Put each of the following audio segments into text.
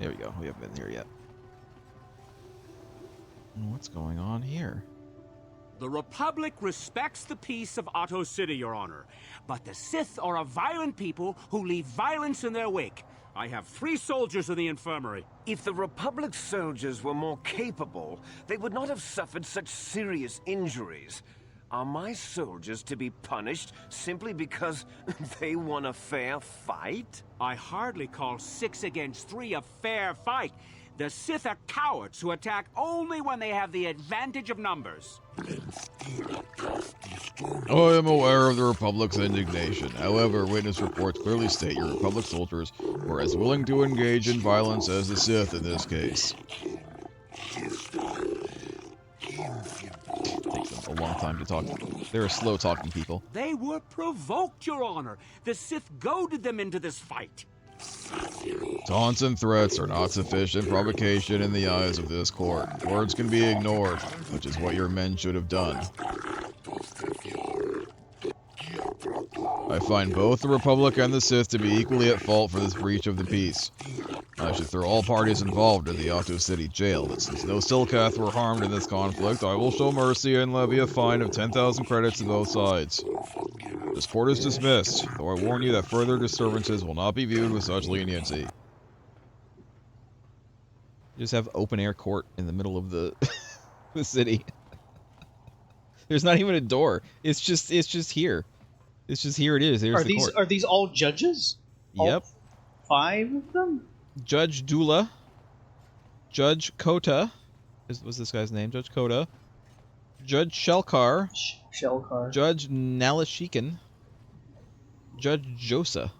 There we go. We haven't been here yet. What's going on here? The Republic respects the peace of Otto City, Your Honor. But the Sith are a violent people who leave violence in their wake. I have 3 soldiers in the infirmary. If the Republic soldiers were more capable, they would not have suffered such serious injuries. Are my soldiers to be punished simply because they won a fair fight? I hardly call 6 against 3 a fair fight. The Sith are cowards who attack only when they have the advantage of numbers. I am aware of the Republic's indignation. However, witness reports clearly state your Republic soldiers were as willing to engage in violence as the Sith in this case. Takes them a long time to talk. They're slow-talking people. They were provoked, Your Honor. The Sith goaded them into this fight. Taunts and threats are not sufficient provocation in the eyes of this court. Words can be ignored, which is what your men should have done. I find both the Republic and the Sith to be equally at fault for this breach of the peace. I should throw all parties involved in the Otto City jail, but since no Silcath were harmed in this conflict, I will show mercy and levy a fine of 10,000 credits to both sides. This court is dismissed, though I warn you that further disturbances will not be viewed with such leniency. Just have open-air court in the middle of the the city. There's not even a door. It's just here. It's just here it is. There's the court. Are these all judges? Yep. All 5 of them? Judge Dula, Judge Kota, was this guy's name? Judge Kota, Judge Shelkar, Judge Nalashikan, Judge Josa.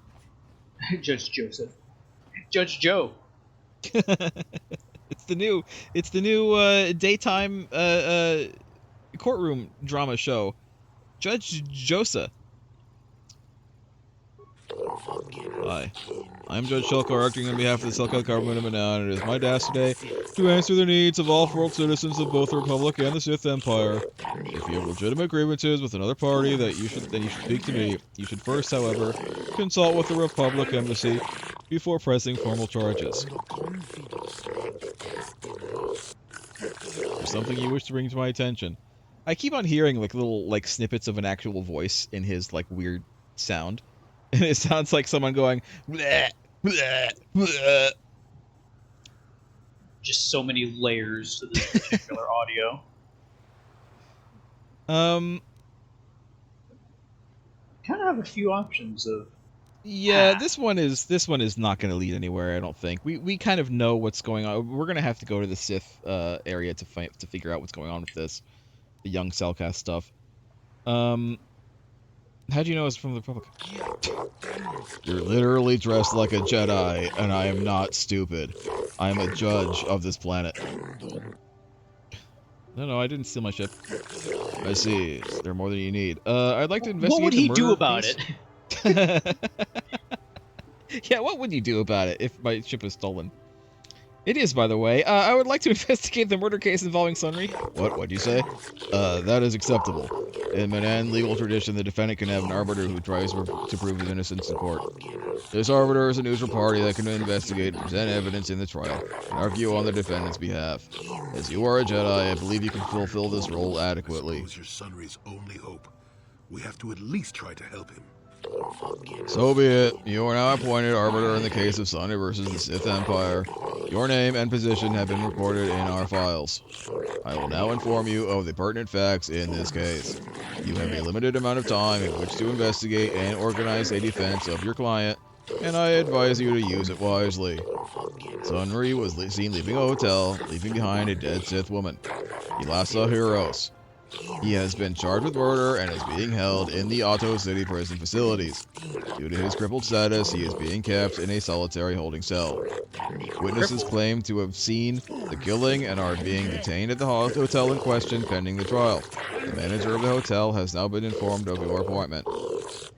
Judge Joseph. Judge Joe. It's the new daytime courtroom drama show. Judge Josa. Hi. I'm Judge Shelkar, acting on behalf of the Selkirk government of Manan, and it is my task today to answer the needs of all world citizens of both the Republic and the Sith Empire. If you have legitimate grievances with another party, then you should speak to me. You should first, however, consult with the Republic Embassy before pressing formal charges. There's something you wish to bring to my attention. I keep on hearing little snippets of an actual voice in his weird sound. And it sounds like someone going, bleh, bleh, bleh. Just so many layers to this particular audio. Kind of have a few options of. Yeah, this one is not going to lead anywhere. I don't think. We kind of know what's going on. We're going to have to go to the Sith area to figure out what's going on with this, the young Selkath stuff. How do you know it's from the Republic? You're literally dressed like a Jedi, and I am not stupid. I am a judge of this planet. No, I didn't steal my ship. I see. There are more than you need. I'd like to investigate. What would he do about it? Yeah, what would you do about it if my ship was stolen? It is, by the way. I would like to investigate the murder case involving Sunry. What'd you say? That is acceptable. In Manan legal tradition, the defendant can have an arbiter who tries to prove his innocence in court. This arbiter is a neutral party that can investigate and present evidence in the trial, and argue on the defendant's behalf. As you are a Jedi, I believe you can fulfill this role adequately. Your Sunry's only hope. We have to at least try to help him. So be it. You are now appointed arbiter in the case of Sunny versus the Sith Empire. Your name and position have been recorded in our files. I will now inform you of the pertinent facts in this case. You have a limited amount of time in which to investigate and organize a defense of your client, and I advise you to use it wisely. Sunry was seen leaving a hotel, leaving behind a dead Sith woman. He last saw Heroes. He has been charged with murder and is being held in the Otto City prison facilities. Due to his crippled status, he is being kept in a solitary holding cell. Witnesses claim to have seen the killing and are being detained at the hotel in question pending the trial. The manager of the hotel has now been informed of your appointment.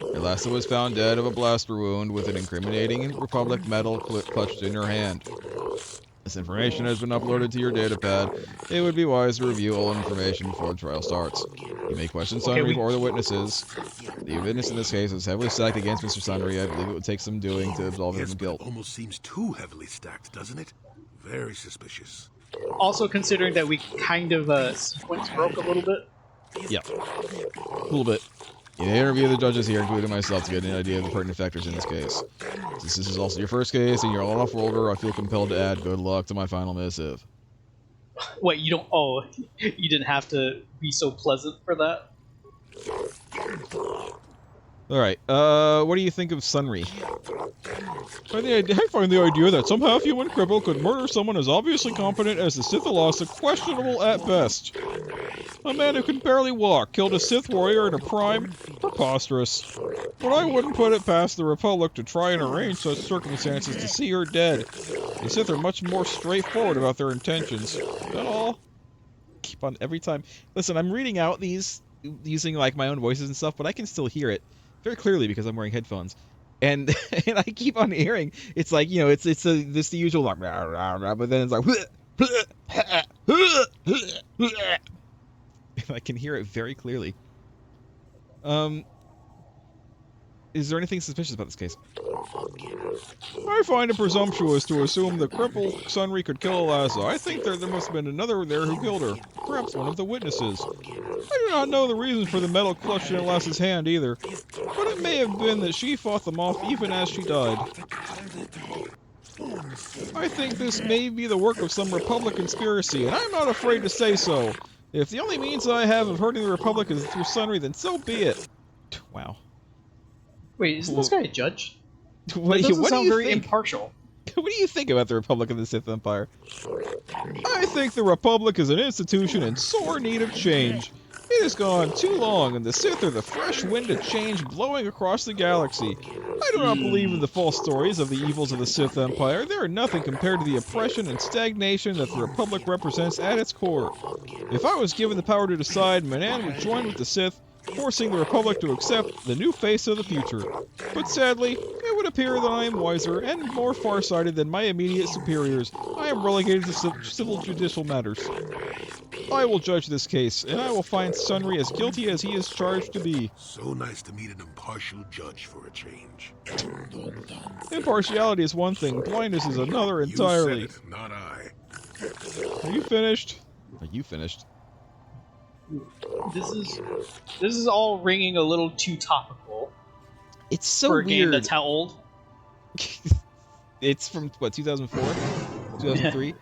Erlasta was found dead of a blaster wound with an incriminating Republic medal clutched in her hand. This information has been uploaded to your datapad. It would be wise to review all information before the trial starts. You may question Sunry or the witnesses. The witness in this case is heavily stacked against Mr. Sunry. I believe it would take some doing to absolve him Yes, of but guilt. it almost seems too heavily stacked, doesn't it? Very suspicious. Also considering that we kind of sequence broke a little bit. Yeah. A little bit. You may interview the judges here, including myself, to get an idea of the pertinent factors in this case. Since this is also your first case and you're all off-worlder, I feel compelled to add good luck to my final missive. Wait, you don't... Oh, you didn't have to be so pleasant for that? Alright, what do you think of Sunry? I find the idea that some half-human cripple could murder someone as obviously competent as the Sith Alasa questionable at best. A man who can barely walk killed a Sith warrior in a prime? Preposterous. But I wouldn't put it past the Republic to try and arrange such circumstances to see her dead. The Sith are much more straightforward about their intentions. That all? Keep on every time. Listen, I'm reading out these using like my own voices and stuff, but I can still hear it very clearly because I'm wearing headphones. And and I keep on hearing, it's like, you know, it's the usual like, rah, rah, rah, but then it's like, I can hear it very clearly. Is there anything suspicious about this case? I find it presumptuous to assume the cripple Sunry could kill Alasa. I think there must have been another there who killed her. Perhaps one of the witnesses. I do not know the reason for the metal clutched in Alasa's hand either, but it may have been that she fought them off even as she died. I think this may be the work of some Republic conspiracy, and I'm not afraid to say so. If the only means I have of hurting the Republic is through Sunry, then so be it. Wow. Wait, isn't this guy a judge? What That doesn't sound very think? impartial. What do you think about the Republic of the Sith Empire? I think the Republic is an institution in sore need of change. It has gone too long, and the Sith are the fresh wind of change blowing across the galaxy. I do not believe in the false stories of the evils of the Sith Empire. They are nothing compared to the oppression and stagnation that the Republic represents at its core. If I was given the power to decide, Manan would join with the Sith, forcing the Republic to accept the new face of the future. But sadly, it would appear that I am wiser and more farsighted than my immediate superiors. I am relegated to civil judicial matters. I will judge this case, and I will find Sunry as guilty as he is charged to be. So nice to meet an impartial judge for a change. Impartiality is one thing, blindness is another entirely. You said it, not I. Are you finished? Are you finished? This is all ringing a little too topical. It's so for a weird. game that's how old? It's from what, 2004? 2003?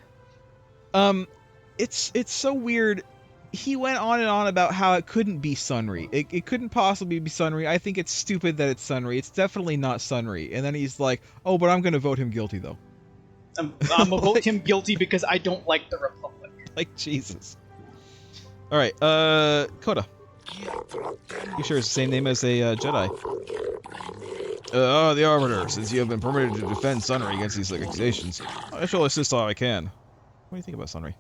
It's so weird. He went on and on about how it couldn't be Sunry. It couldn't possibly be Sunry. I think it's stupid that it's Sunry. It's definitely not Sunry. And then he's like, "Oh, but I'm going to vote him guilty though." I'm gonna vote him guilty because I don't like the Republic. Like, Jesus. All right, Coda. You sure it's the same name as a Jedi? The Arbiter. Since you have been permitted to defend Sunry against these accusations, I shall assist all I can. What do you think about Sunry?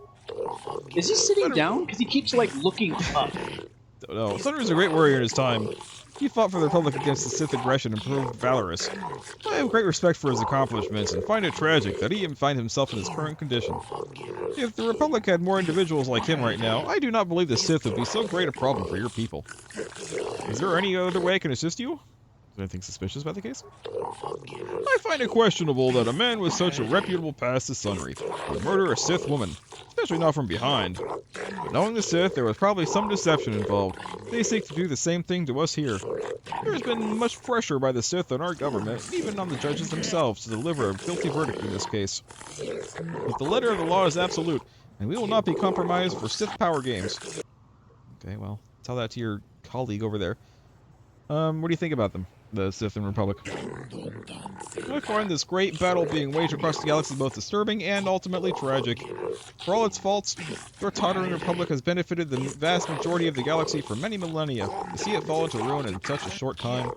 Is he sitting down? Because he keeps, like, looking up. Don't know. Sunry's a great warrior in his time. He fought for the Republic against the Sith aggression and proved valorous. I have great respect for his accomplishments and find it tragic that he even finds himself in his current condition. If the Republic had more individuals like him right now, I do not believe the Sith would be so great a problem for your people. Is there any other way I can assist you? Is there anything suspicious about the case? I find it questionable that a man with such a reputable past as Sunry would murder a Sith woman, especially not from behind. But knowing the Sith, there was probably some deception involved. They seek to do the same thing to us here. There has been much pressure by the Sith on our government, even on the judges themselves, to deliver a guilty verdict in this case. But the letter of the law is absolute, and we will not be compromised for Sith power games. Okay, well, tell that to your colleague over there. What do you think about them? The Sith and Republic. I find this great battle being waged across the galaxy both disturbing and ultimately tragic. For all its faults, your tottering Republic has benefited the vast majority of the galaxy for many millennia. To see it fall into ruin in such a short time.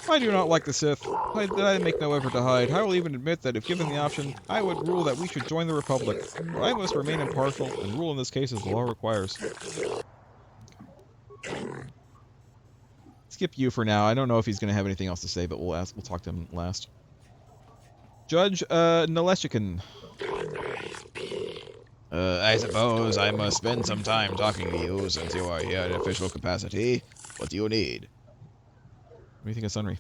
I do not like the Sith. I make no effort to hide. I will even admit that if given the option, I would rule that we should join the Republic. But I must remain impartial and rule in this case as the law requires. Skip you for now. I don't know if he's going to have anything else to say, but we'll talk to him last. Judge Naleshikan. I suppose I must spend some time talking to you since you are here in official capacity. What do you need? What do you think of Sunry?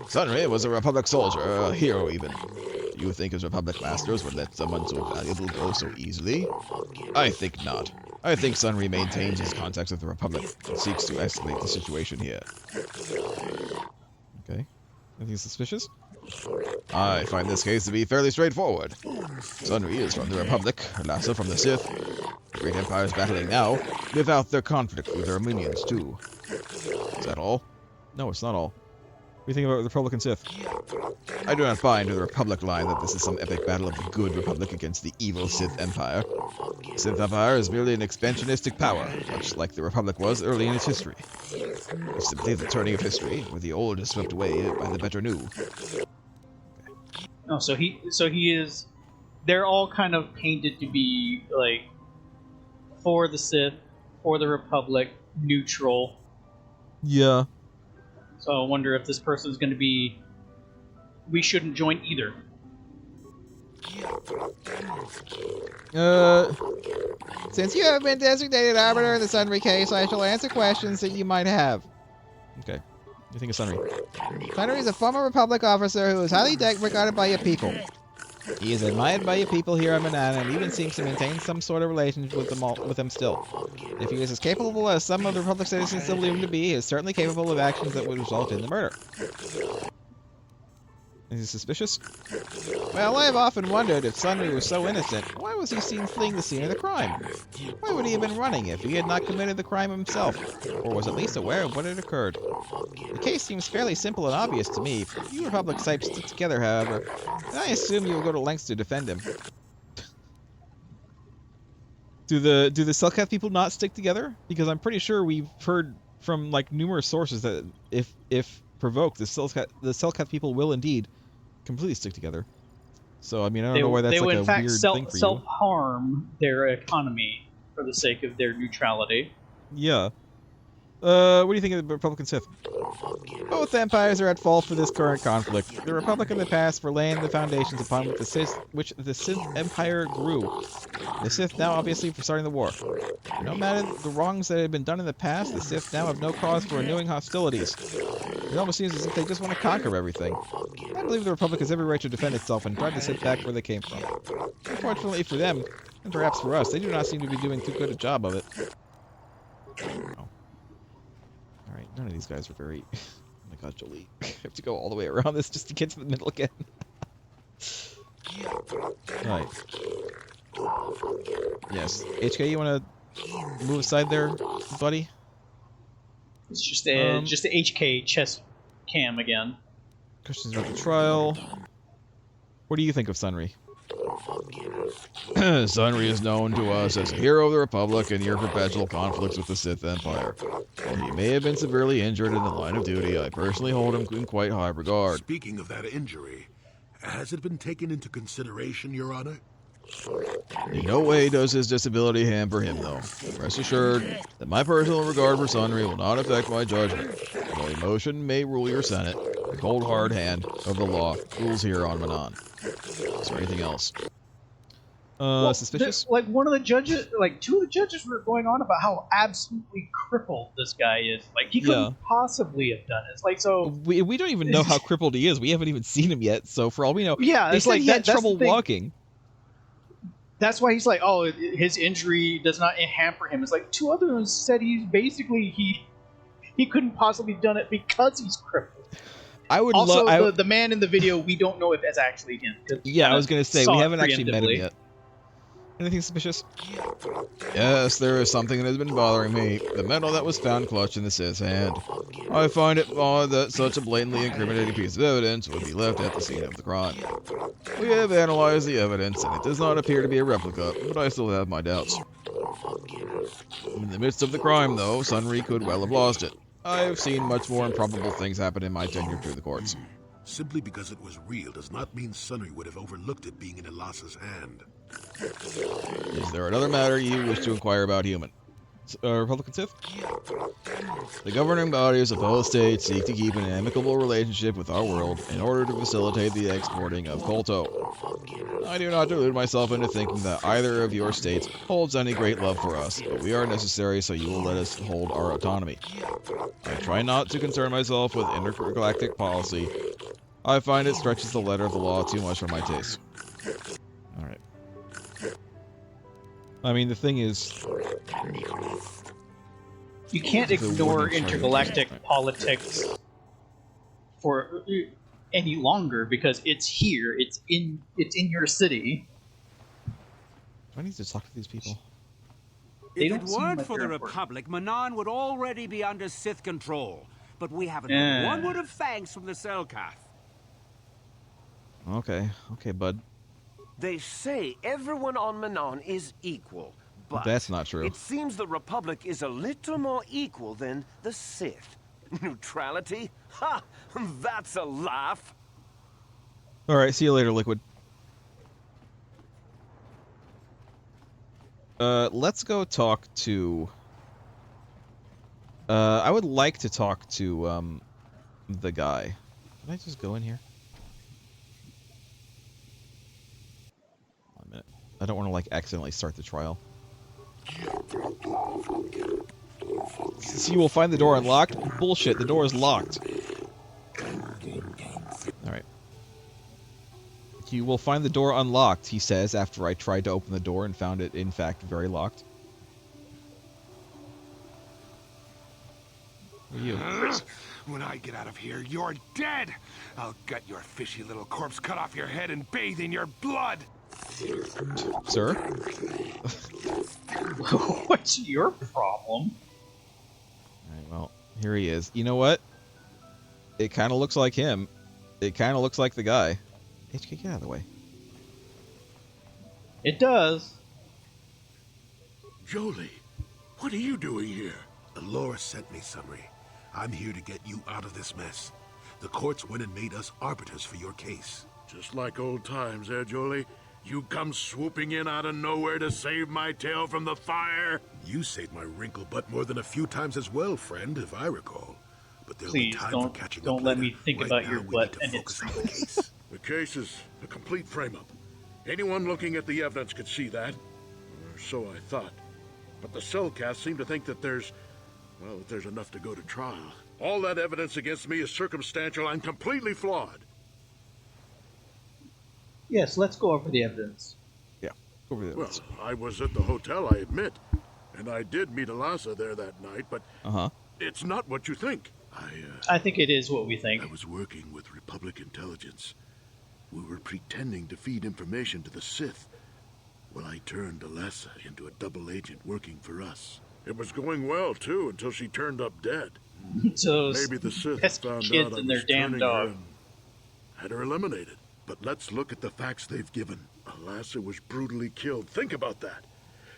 Sunry was a Republic soldier, a hero even. Do you think his Republic masters would let someone so valuable go so easily? I think not. I think Sunry maintains his contacts with the Republic and seeks to escalate the situation here. Okay. Anything suspicious? I find this case to be fairly straightforward. Sunry is from the Republic, Lhasa from the Sith. The great empires battling now live out their conflict with their minions too. Is that all? No, it's not all. What do you think about the Republic and Sith? I do not buy into the Republic line that this is some epic battle of the good Republic against the evil Sith Empire. The Sith Empire is merely an expansionistic power, much like the Republic was early in its history. It's simply the turning of history, where the old is swept away by the better new. Oh, so he is. They're all kind of painted to be like for the Sith, for the Republic, neutral. Yeah. So I wonder if this person is going to be. We shouldn't join either. Since you have been designated arbiter in the Sunry case, I shall answer questions that you might have. Okay. What do you think of Sunry? Sunry is a former Republic officer who is highly regarded by your people. He is admired by your people here on Manan and even seems to maintain some sort of relationship with them still. If he is as capable as some of the Republic citizens still believe him to be, he is certainly capable of actions that would result in the murder. Is he suspicious? Well, I have often wondered if Sunry was so innocent, why was he seen fleeing the scene of the crime? Why would he have been running if he had not committed the crime himself, or was at least aware of what had occurred? The case seems fairly simple and obvious to me. You Republic types stick together, however, and I assume you will go to lengths to defend him. Do the Selkath people not stick together? Because I'm pretty sure we've heard from like numerous sources that if provoked, the Selkath people will indeed completely stick together. So I mean, I don't know why that's like a weird thing for you. Self-harm their economy for the sake of their neutrality. Yeah. What do you think of the Republic and Sith? Both empires are at fault for this current conflict. The Republic in the past for laying the foundations upon which the Sith Empire grew. The Sith now obviously for starting the war. No matter the wrongs that had been done in the past, the Sith now have no cause for renewing hostilities. It almost seems as if they just want to conquer everything. I believe the Republic has every right to defend itself and drive the Sith back where they came from. Unfortunately for them, and perhaps for us, they do not seem to be doing too good a job of it. Oh. Alright, none of these guys are very... Oh my god, Jolie. I have to go all the way around this just to get to the middle again. Alright. Yes. HK, you want to move aside there, buddy? It's just a HK chest cam again. Questions about the trial. What do you think of Sunry? Sunry is known to us as a hero of the Republic in your perpetual conflicts with the Sith Empire. While he may have been severely injured in the line of duty, I personally hold him in quite high regard. Speaking of that injury, has it been taken into consideration, Your Honor? In no way does his disability hamper him, though. Rest assured that my personal regard for Sunry will not affect my judgment. Though emotion may rule your Senate, the cold hard hand of the law rules here on Manan. Is there anything else? Suspicious? Like one of the judges, like two of the judges were going on about how absolutely crippled this guy is. Like he couldn't possibly have done it. It's like so. We don't even know how crippled he is. We haven't even seen him yet. So for all we know, yeah, they it's said like he had trouble walking. That's why he's like, oh, his injury does not hamper him. It's like two others said he's basically he couldn't possibly have done it because he's crippled. I would also the man in the video we don't know if that's actually him. Yeah, I was gonna say we haven't actually met him yet. Anything suspicious? Yes, there is something that has been bothering me. The medal that was found clutched in the Sith's hand. I find it odd that such a blatantly incriminating piece of evidence would be left at the scene of the crime. We have analyzed the evidence, and it does not appear to be a replica, but I still have my doubts. In the midst of the crime, though, Sunry could well have lost it. I have seen much more improbable things happen in my tenure through the courts. Simply because it was real does not mean Sunry would have overlooked it being in a Lasa's hand. Is there another matter you wish to inquire about, human? Republican Sith? The governing bodies of both states seek to keep an amicable relationship with our world in order to facilitate the exporting of Kolto. I do not delude myself into thinking that either of your states holds any great love for us, but we are necessary, so you will let us hold our autonomy. I try not to concern myself with intergalactic policy. I find it stretches the letter of the law too much for my taste. Alright. I mean, the thing is... You can't ignore intergalactic politics for any longer because it's here. It's in your city. Do I need to talk to these people? They If it don't seem weren't like for they're the important. Republic, Manan would already be under Sith control. But we haven't Yeah. heard one word of thanks from the Selkath. Okay, bud. They say everyone on Manon is equal, but That's not true. it seems the Republic is a little more equal than the Sith. Neutrality? Ha! That's a laugh! Alright, see you later, Liquid. Let's go talk to... I would like to talk to, the guy. Can I just go in here? One minute. I don't want to, like, accidentally start the trial. So you will find the door unlocked? Bullshit, the door is locked. Alright. You will find the door unlocked, he says, after I tried to open the door and found it, in fact, very locked. Who are you? When I get out of here, you're dead! I'll gut your fishy little corpse, cut off your head, and bathe in your blood! Sir? What's your problem? Alright, well, here he is. You know what? It kind of looks like him. It kind of looks like the guy. HK, get out of the way. It does. Jolie, what are you doing here? Laura sent me, Sunry. I'm here to get you out of this mess. The courts went and made us arbiters for your case. Just like old times, eh, Jolie? You come swooping in out of nowhere to save my tail from the fire? You saved my wrinkle butt more than a few times as well, friend, if I recall. But there'll be Please time don't for catching don't up let later. me think Right about now, your we butt need to and focus its on the case. The case is a complete frame-up. Anyone looking at the evidence could see that. Or so I thought. But the Selkath seem to think that there's enough to go to trial. All that evidence against me is circumstantial and completely flawed. Yes, let's go over the evidence. Yeah, over there. Well, I was at the hotel, I admit. And I did meet Alasa there that night, but it's not what you think. I think it is what we think. I was working with Republic intelligence. We were pretending to feed information to the Sith. Well, I turned Alasa into a double agent working for us. It was going well, too, until she turned up dead. So Maybe the Sith pesky found kids out I and their was damn turning dog. her and had her eliminated. But let's look at the facts they've given. Alasa was brutally killed. Think about that.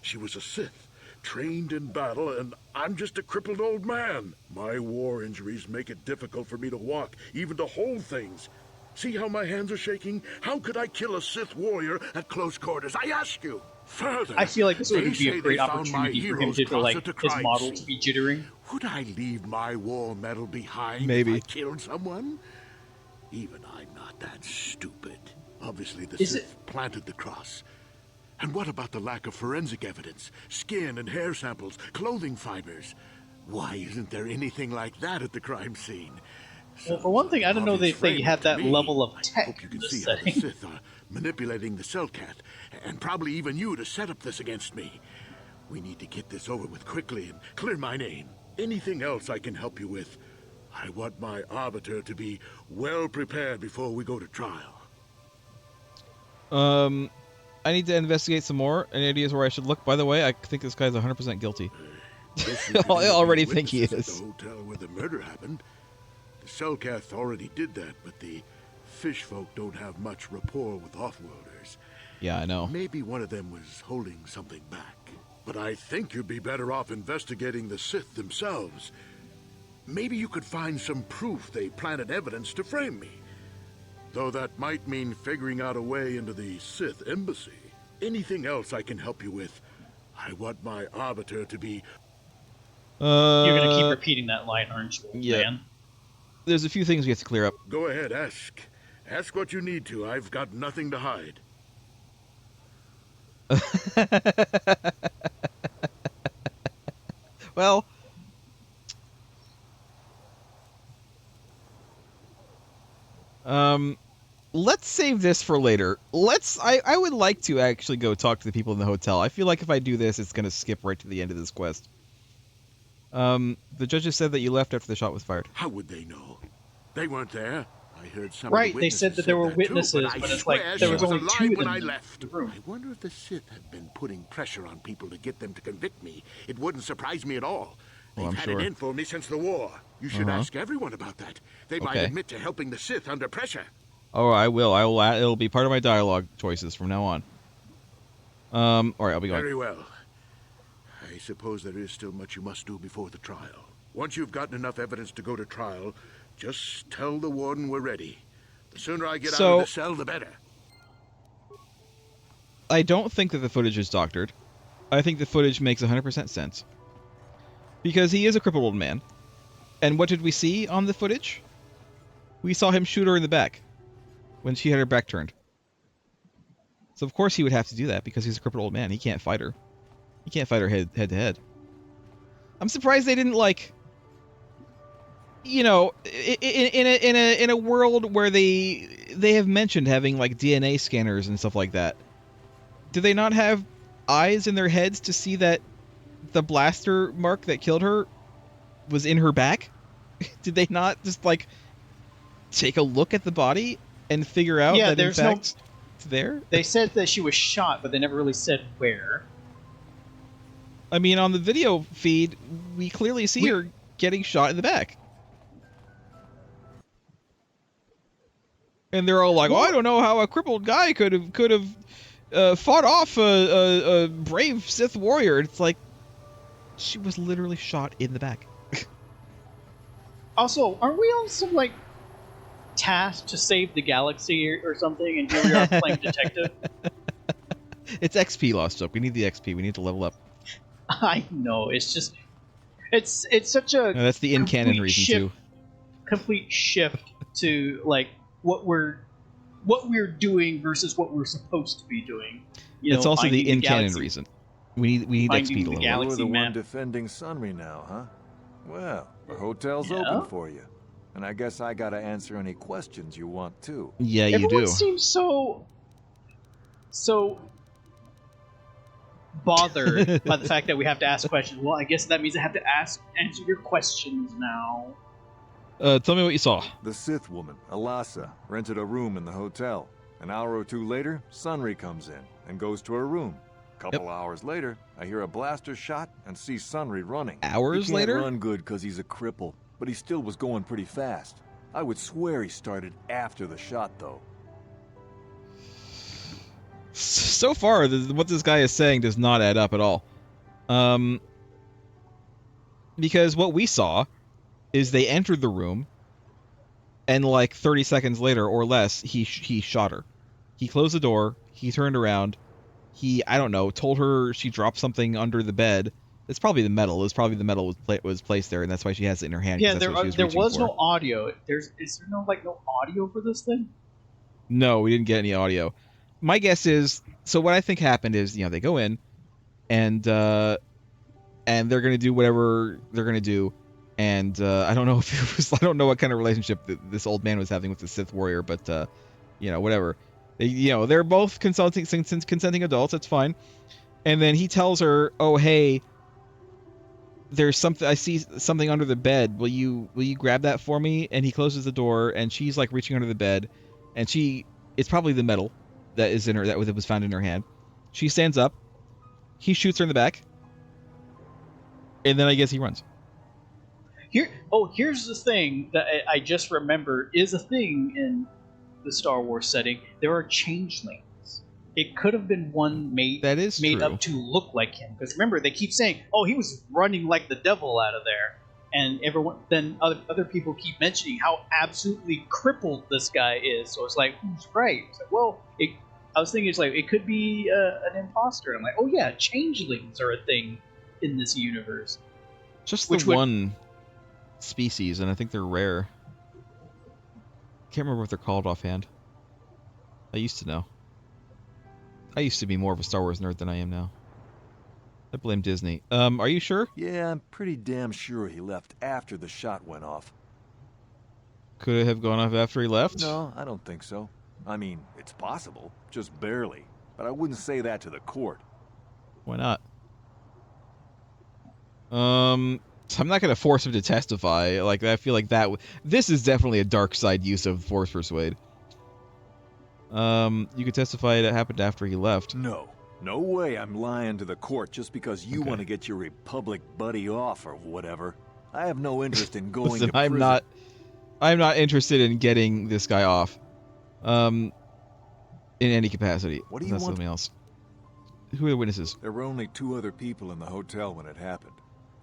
She was a Sith, trained in battle, and I'm just a crippled old man. My war injuries make it difficult for me to walk, even to hold things. See how my hands are shaking? How could I kill a Sith warrior at close quarters? I ask you. Further, I feel like this would they be say a great they found my opportunity for him heroes to closer like to his crime model to scene. be jittering. Would I leave my war medal behind Maybe. if I killed someone? Even I'm not that stupid. Obviously, the Is Sith planted the cross. And what about the lack of forensic evidence? Skin and hair samples, clothing fibers. Why isn't there anything like that at the crime scene? Well, for one thing, I don't know Obvious that they framing had to that me. level of I tech hope you in can this see how the setting. Sith are manipulating the Selkath, and probably even you to set up this against me. We need to get this over with quickly and clear my name. Anything else I can help you with? I want my arbiter to be well prepared before we go to trial. I need to investigate some more. Any ideas where I should look? By the way, I think this guy's 100% guilty. Guess you could I already interview think he witnesses is. At the hotel where the murder happened. The Selkath already did that, but the fish folk don't have much rapport with offworlders. Yeah, I know. Maybe one of them was holding something back. But I think you'd be better off investigating the Sith themselves. Maybe you could find some proof they planted evidence to frame me. Though that might mean figuring out a way into the Sith embassy. Anything else I can help you with? I want my arbiter to be You're gonna keep repeating that line, aren't you, yeah. man? There's a few things we have to clear up. Go ahead, ask. Ask what you need to. I've got nothing to hide. Well, let's save this for later. I would like to actually go talk to the people in the hotel. I feel like if I do this, it's gonna skip right to the end of this quest. The judges said that you left after the shot was fired. How would they know? They weren't there. I heard some Right, of the they said that there were witnesses, too, but I it's like swear there she was only alive 2 of when them I in left. the room. I wonder if the Sith have been putting pressure on people to get them to convict me. It wouldn't surprise me at all. They've Well, I'm had sure. it in for me since the war. You should ask everyone about that. They might Okay. admit to helping the Sith under pressure. Oh, I will. It'll be part of my dialogue choices from now on. All right, I'll be going. Very well. I suppose there is still much you must do before the trial. Once you've gotten enough evidence to go to trial, just tell the warden we're ready. The sooner I get out of the cell, the better. I don't think that the footage is doctored. I think the footage makes 100% sense. Because he is a crippled old man. And what did we see on the footage? We saw him shoot her in the back when she had her back turned. So of course he would have to do that because he's a crippled old man. He can't fight her. He can't fight her head to head. I'm surprised they didn't, like, you know, in a world where they have mentioned having like DNA scanners and stuff like that. Do they not have eyes in their heads to see that the blaster mark that killed her was in her back? Did they not just like take a look at the body and figure out that in fact it's there? They said that she was shot, but they never really said where. I mean, on the video feed, we clearly see her getting shot in the back. And they're all like, "Oh, I don't know how a crippled guy could have fought off a brave Sith warrior." It's like she was literally shot in the back. Also, aren't we also like tasked to save the galaxy or something? And here we are playing detective. It's XP, Lost Joke. We need the XP. We need to level up. I know. It's just it's such a No, that's the in-canon reason too. Complete shift to like what we're doing versus what we're supposed to be doing. It's also the in-canon reason. We need XP to level up. You're the map. one defending Sunry now, huh? Well, the hotel's open for you. And I guess I gotta answer any questions you want too. Yeah, you Everyone do. seems so bothered by the fact that we have to ask questions. Well, I guess that means I have to answer your questions now. Tell me what you saw. The Sith woman, Alasa, rented a room in the hotel. An hour or two later, Sunry comes in and goes to her room. Couple hours later, I hear a blaster shot and see Sunry running. Hours he can't later? run good because he's a cripple, but he still was going pretty fast. I would swear he started after the shot, though. So far, what this guy is saying does not add up at all. Because what we saw is they entered the room, and like 30 seconds later or less, he shot her. He closed the door. He turned around. He, I don't know, told her she dropped something under the bed. It's probably the metal. It's probably the metal was placed there, and that's why she has it in her hand. Yeah, there was no audio. Is there no audio for this thing? No, we didn't get any audio. My guess is, so what I think happened is, they go in, and they're gonna do whatever they're gonna do, and I don't know if it was, I don't know what kind of relationship this old man was having with the Sith warrior, but whatever. They're both consenting adults. It's fine. And then he tells her, "Oh, hey, there's something. I see something under the bed. Will you grab that for me?" And he closes the door, and she's like reaching under the bed, and it's probably the metal that is in her that was found in her hand. She stands up. He shoots her in the back, and then I guess he runs. Here's the thing that I just remembered is a thing in the Star Wars setting. There are changelings. It could have been one made true. up to look like him. Because remember, they keep saying, "Oh, he was running like the devil out of there," and other people keep mentioning how absolutely crippled this guy is. So it's like, who's right? It's like, well, I was thinking it could be an imposter. And I'm like, oh yeah, changelings are a thing in this universe. Just Which the would- one species, and I think they're rare. Can't remember what they're called offhand. I used to know. I used to be more of a Star Wars nerd than I am now. I blame Disney. Are you sure? Yeah, I'm pretty damn sure he left after the shot went off. Could it have gone off after he left? No, I don't think so. I mean, it's possible, just barely. But I wouldn't say that to the court. Why not? So I'm not going to force him to testify. Like, I feel like this is definitely a dark side use of force persuade. You could testify it happened after he left. No. No way I'm lying to the court just because you Okay. want to get your Republic buddy off or whatever. I have no interest in going Listen, to prison. I'm not interested in getting this guy off. In any capacity. What do you That's want? something else. Who are the witnesses? There were only 2 other people in the hotel when it happened.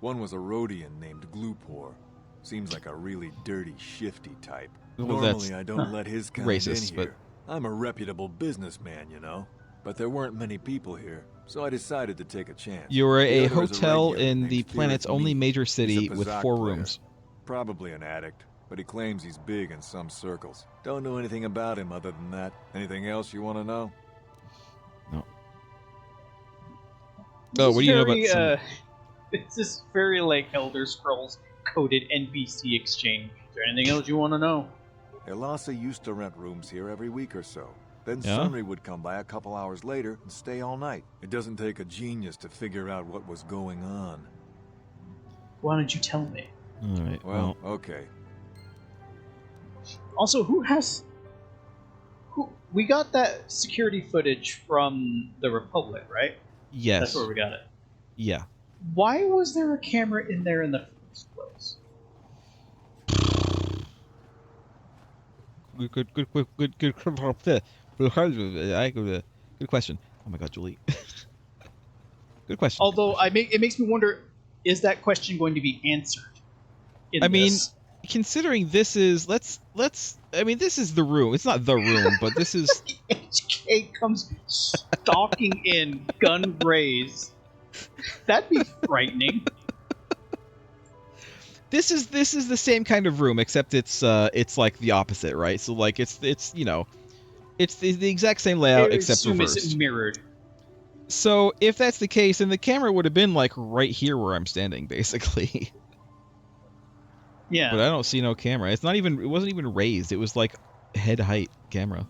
One was a Rhodian named Glupor. Seems like a really dirty, shifty type. Well, that's Normally, I don't let his kind racist, in but- here. I'm a reputable businessman, you know. But there weren't many people here, so I decided to take a chance. You're The a other is hotel regular in named the planet's Fearless only Meat. major He's a city with Pazak 4 player. rooms. Probably an addict, but he claims he's big in some circles. Don't know anything about him other than that. Anything else you want to know? No. Oh, what do you know about some... It's this very like Elder Scrolls coded NPC exchange. Is there anything else you want to know? Elasa used to rent rooms here every week or so. Then Yeah? Sunry would come by a couple hours later and stay all night. It doesn't take a genius to figure out what was going on. Why don't you tell me? Alright, Well, okay. Also, who we got that security footage from the Republic, right? yes. That's where we got it. Yeah. Why was there a camera in there in the first place? Good question. Oh my god, Julie. Good question. Although it makes me wonder, is that question going to be answered? I mean, considering this is this is the room. It's not the room, but this is HK comes stalking in, gun raised. That'd be frightening. this is the same kind of room, except it's like the opposite, right? So like it's you know, it's the exact same layout I except assume reversed. it's mirrored. So if that's the case, then the camera would have been like right here where I'm standing, basically. Yeah. But I don't see no camera. It wasn't even raised. It was like head height camera.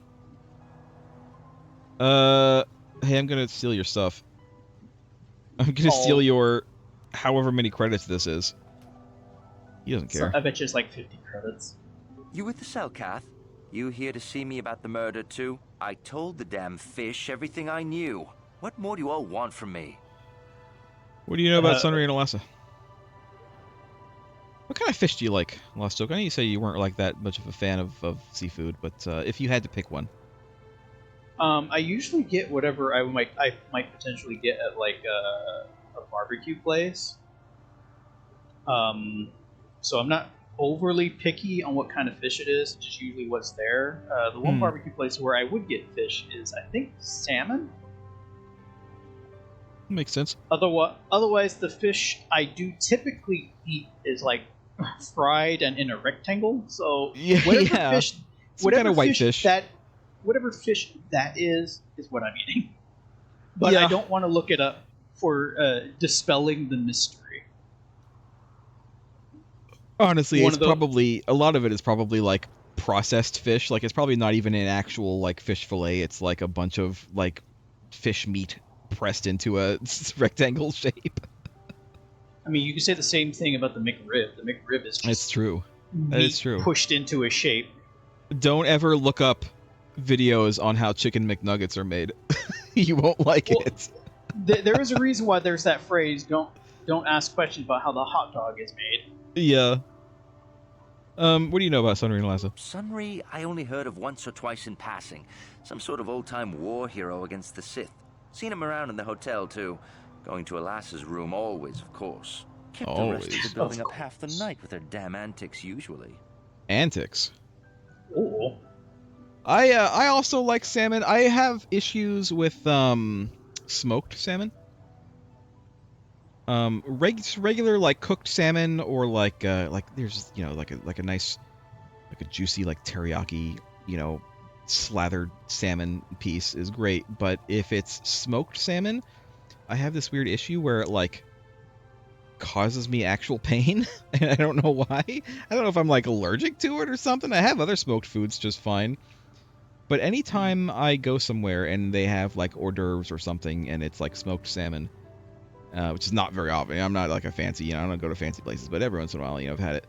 Hey, I'm gonna steal your stuff. I'm gonna steal your however many credits this is. He doesn't care. I bet you it's like 50 credits. You with the cell, Kath? You here to see me about the murder, too? I told the damn fish everything I knew. What more do you all want from me? What do you know about Sunray and Elasa? What kind of fish do you like, Lost Oak? I know you say you weren't like that much of a fan of seafood, but if you had to pick one. I usually get whatever I might potentially get at like a barbecue place. So I'm not overly picky on what kind of fish it is. Just usually what's there. The one barbecue place where I would get fish is, I think, salmon. Makes sense. Otherwise, the fish I do typically eat is like fried and in a rectangle. So Yeah, whatever yeah. fish, Some whatever kind of white fish fish. whatever fish that is what I'm eating. But Yeah. I don't want to look it up for dispelling the mystery. Honestly, One it's of the- probably a lot of it is probably like processed fish. Like it's probably not even an actual like fish fillet. It's like a bunch of like fish meat pressed into a rectangle shape. I mean, you can say the same thing about the McRib. The McRib is It's just true. That meat is true. pushed into a shape. Don't ever look up videos on how chicken McNuggets are made. You won't like Well, it. There is a reason why there's that phrase. Don't ask questions about how the hot dog is made. Yeah. What do you know about Sunray and Elasa? Sunry, I only heard of once or twice in passing. Some sort of old-time war hero against the Sith. Seen him around in the hotel, too. Going to Elasa's room always, of course. Kept the rest of Always. the building Of up half the night with their damn antics usually. Antics. Oh. I also like salmon. I have issues with smoked salmon. Regular like cooked salmon, or like there's like a nice, like a juicy like teriyaki, slathered salmon piece is great. But if it's smoked salmon, I have this weird issue where it like causes me actual pain, and I don't know why. I don't know if I'm like allergic to it or something. I have other smoked foods just fine. But anytime I go somewhere and they have like hors d'oeuvres or something and it's like smoked salmon, which is not very often. I'm not like a fancy, I don't go to fancy places, but every once in a while, I've had it.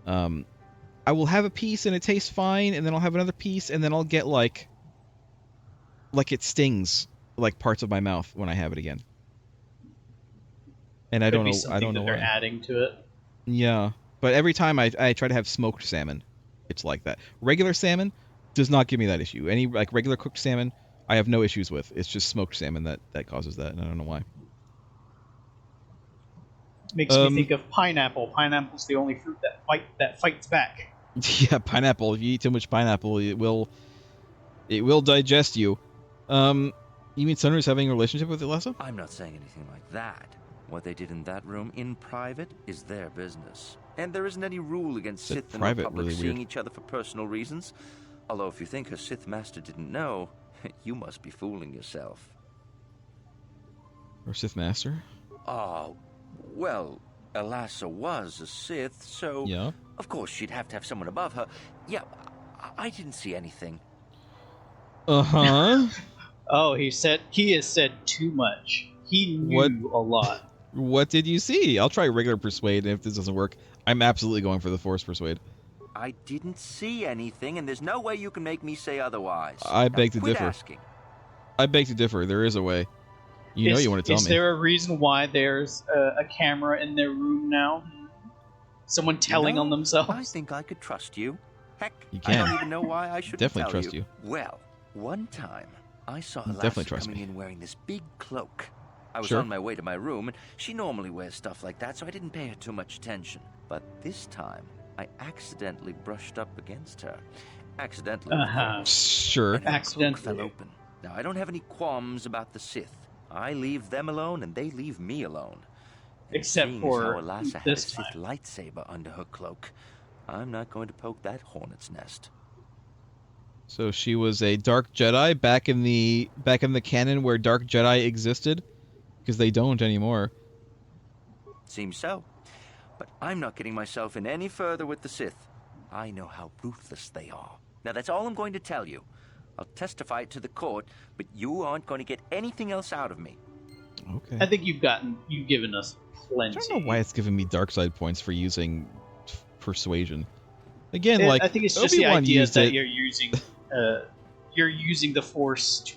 I will have a piece and it tastes fine, and then I'll have another piece, and then I'll get like it stings like parts of my mouth when I have it again. And I don't know that they're why. adding to it. Yeah, but every time I try to have smoked salmon, it's like that. Regular salmon does not give me that issue. Any like regular cooked salmon, I have no issues with. It's just smoked salmon that causes that, and I don't know why. Makes me think of pineapple. Pineapple's the only fruit that fights back. Yeah, pineapple. If you eat too much pineapple, it will digest you. You mean Sunry's having a relationship with Alessa? I'm not saying anything like that. What they did in that room in private is their business. And there isn't any rule against Sith and Republic really seeing weird. each other for personal reasons. Although if you think her Sith master didn't know, you must be fooling yourself. Or Sith Master? Oh, well, Alessa was a Sith, so Yeah. of course she'd have to have someone above her. Yeah, I didn't see anything. Uh-huh. Oh, he has said too much. He knew a lot. What did you see? I'll try regular persuade, and if this doesn't work, I'm absolutely going for the force persuade. I didn't see anything, and there's no way you can make me say otherwise. I beg to Quit differ. asking. I beg to differ. There is a way. You want to tell me. Is there a reason why there's a camera in their room now? Someone telling on themselves? I think I could trust you. Heck, You I can. don't even know why I should Definitely tell trust you. Well, one time, I saw Definitely Alessa trust coming me. in wearing this big cloak. I was Sure. on my way to my room, and she normally wears stuff like that, so I didn't pay her too much attention. But this time, I accidentally brushed up against her. Accidentally. of course. Sure. And her cloak Accidentally. fell open. Now, I don't have any qualms about the Sith. I leave them alone, and they leave me alone. And Except seeing for as how Alessa had a this Sith time. lightsaber under her cloak, I'm not going to poke that hornet's nest. So she was a Dark Jedi back in the canon where Dark Jedi existed, because they don't anymore. Seems so. But I'm not getting myself in any further with the Sith. I know how ruthless they are. Now that's all I'm going to tell you. I'll testify it to the court, but you aren't going to get anything else out of me. Okay. I think you've given us plenty. I don't know why it's giving me dark side points for using persuasion. Again, I think it's just Obi-Wan the idea used that it. you're using the Force to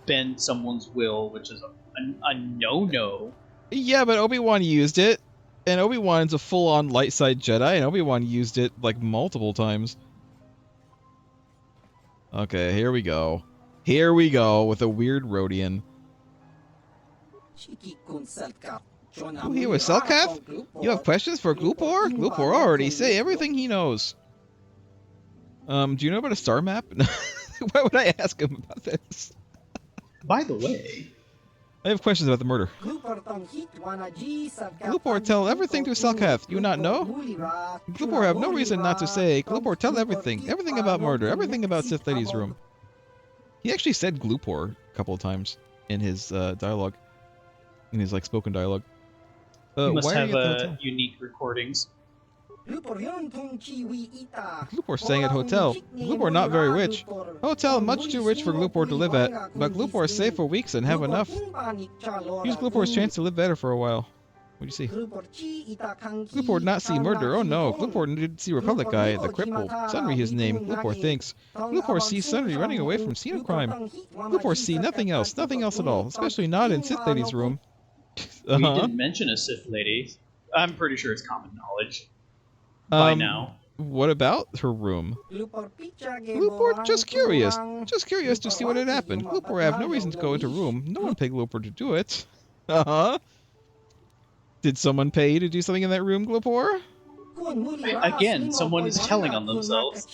bend someone's will, which is a no-no. Yeah, but Obi-Wan used it, and Obi-Wan's a full-on light side Jedi, and Obi-Wan used it like multiple times. Okay, here we go. Here we go with a weird Rhodian. Oh, here with Selkath? You have questions for Glupor? Glupor already say everything he knows. Do you know about a star map? Why would I ask him about this? By the way, I have questions about the murder. Glupor, tell everything to Selkath. You not know? Glupor have no reason not to say. Glupor, tell everything. Everything about murder. Everything about Sith Lady's room. He actually said Glupor a couple of times in his dialogue. In his spoken dialogue. you must why are have you at the hotel? unique recordings. Glupor staying at hotel. Glupor not very rich. Hotel much too rich for Glupor to live at, but Glupor stay for weeks and have enough. Use Glupor's chance to live better for a while. What'd you see? Glupor not see murder. Oh no. Glupor did see Republic guy, the cripple. Sunry his name. Glupor thinks. Glupor sees Sunry running away from scene of crime. Glupor see nothing else at all, especially not in Sith Lady's room. We didn't mention a Sith lady. I'm pretty sure it's common knowledge by now. What about her room? Glupor just curious. Just curious to see what had happened. Glupor have no reason to go into room. No one paid Glupor to do it. Did someone pay you to do something in that room, Glupor? Again, someone is telling on themselves.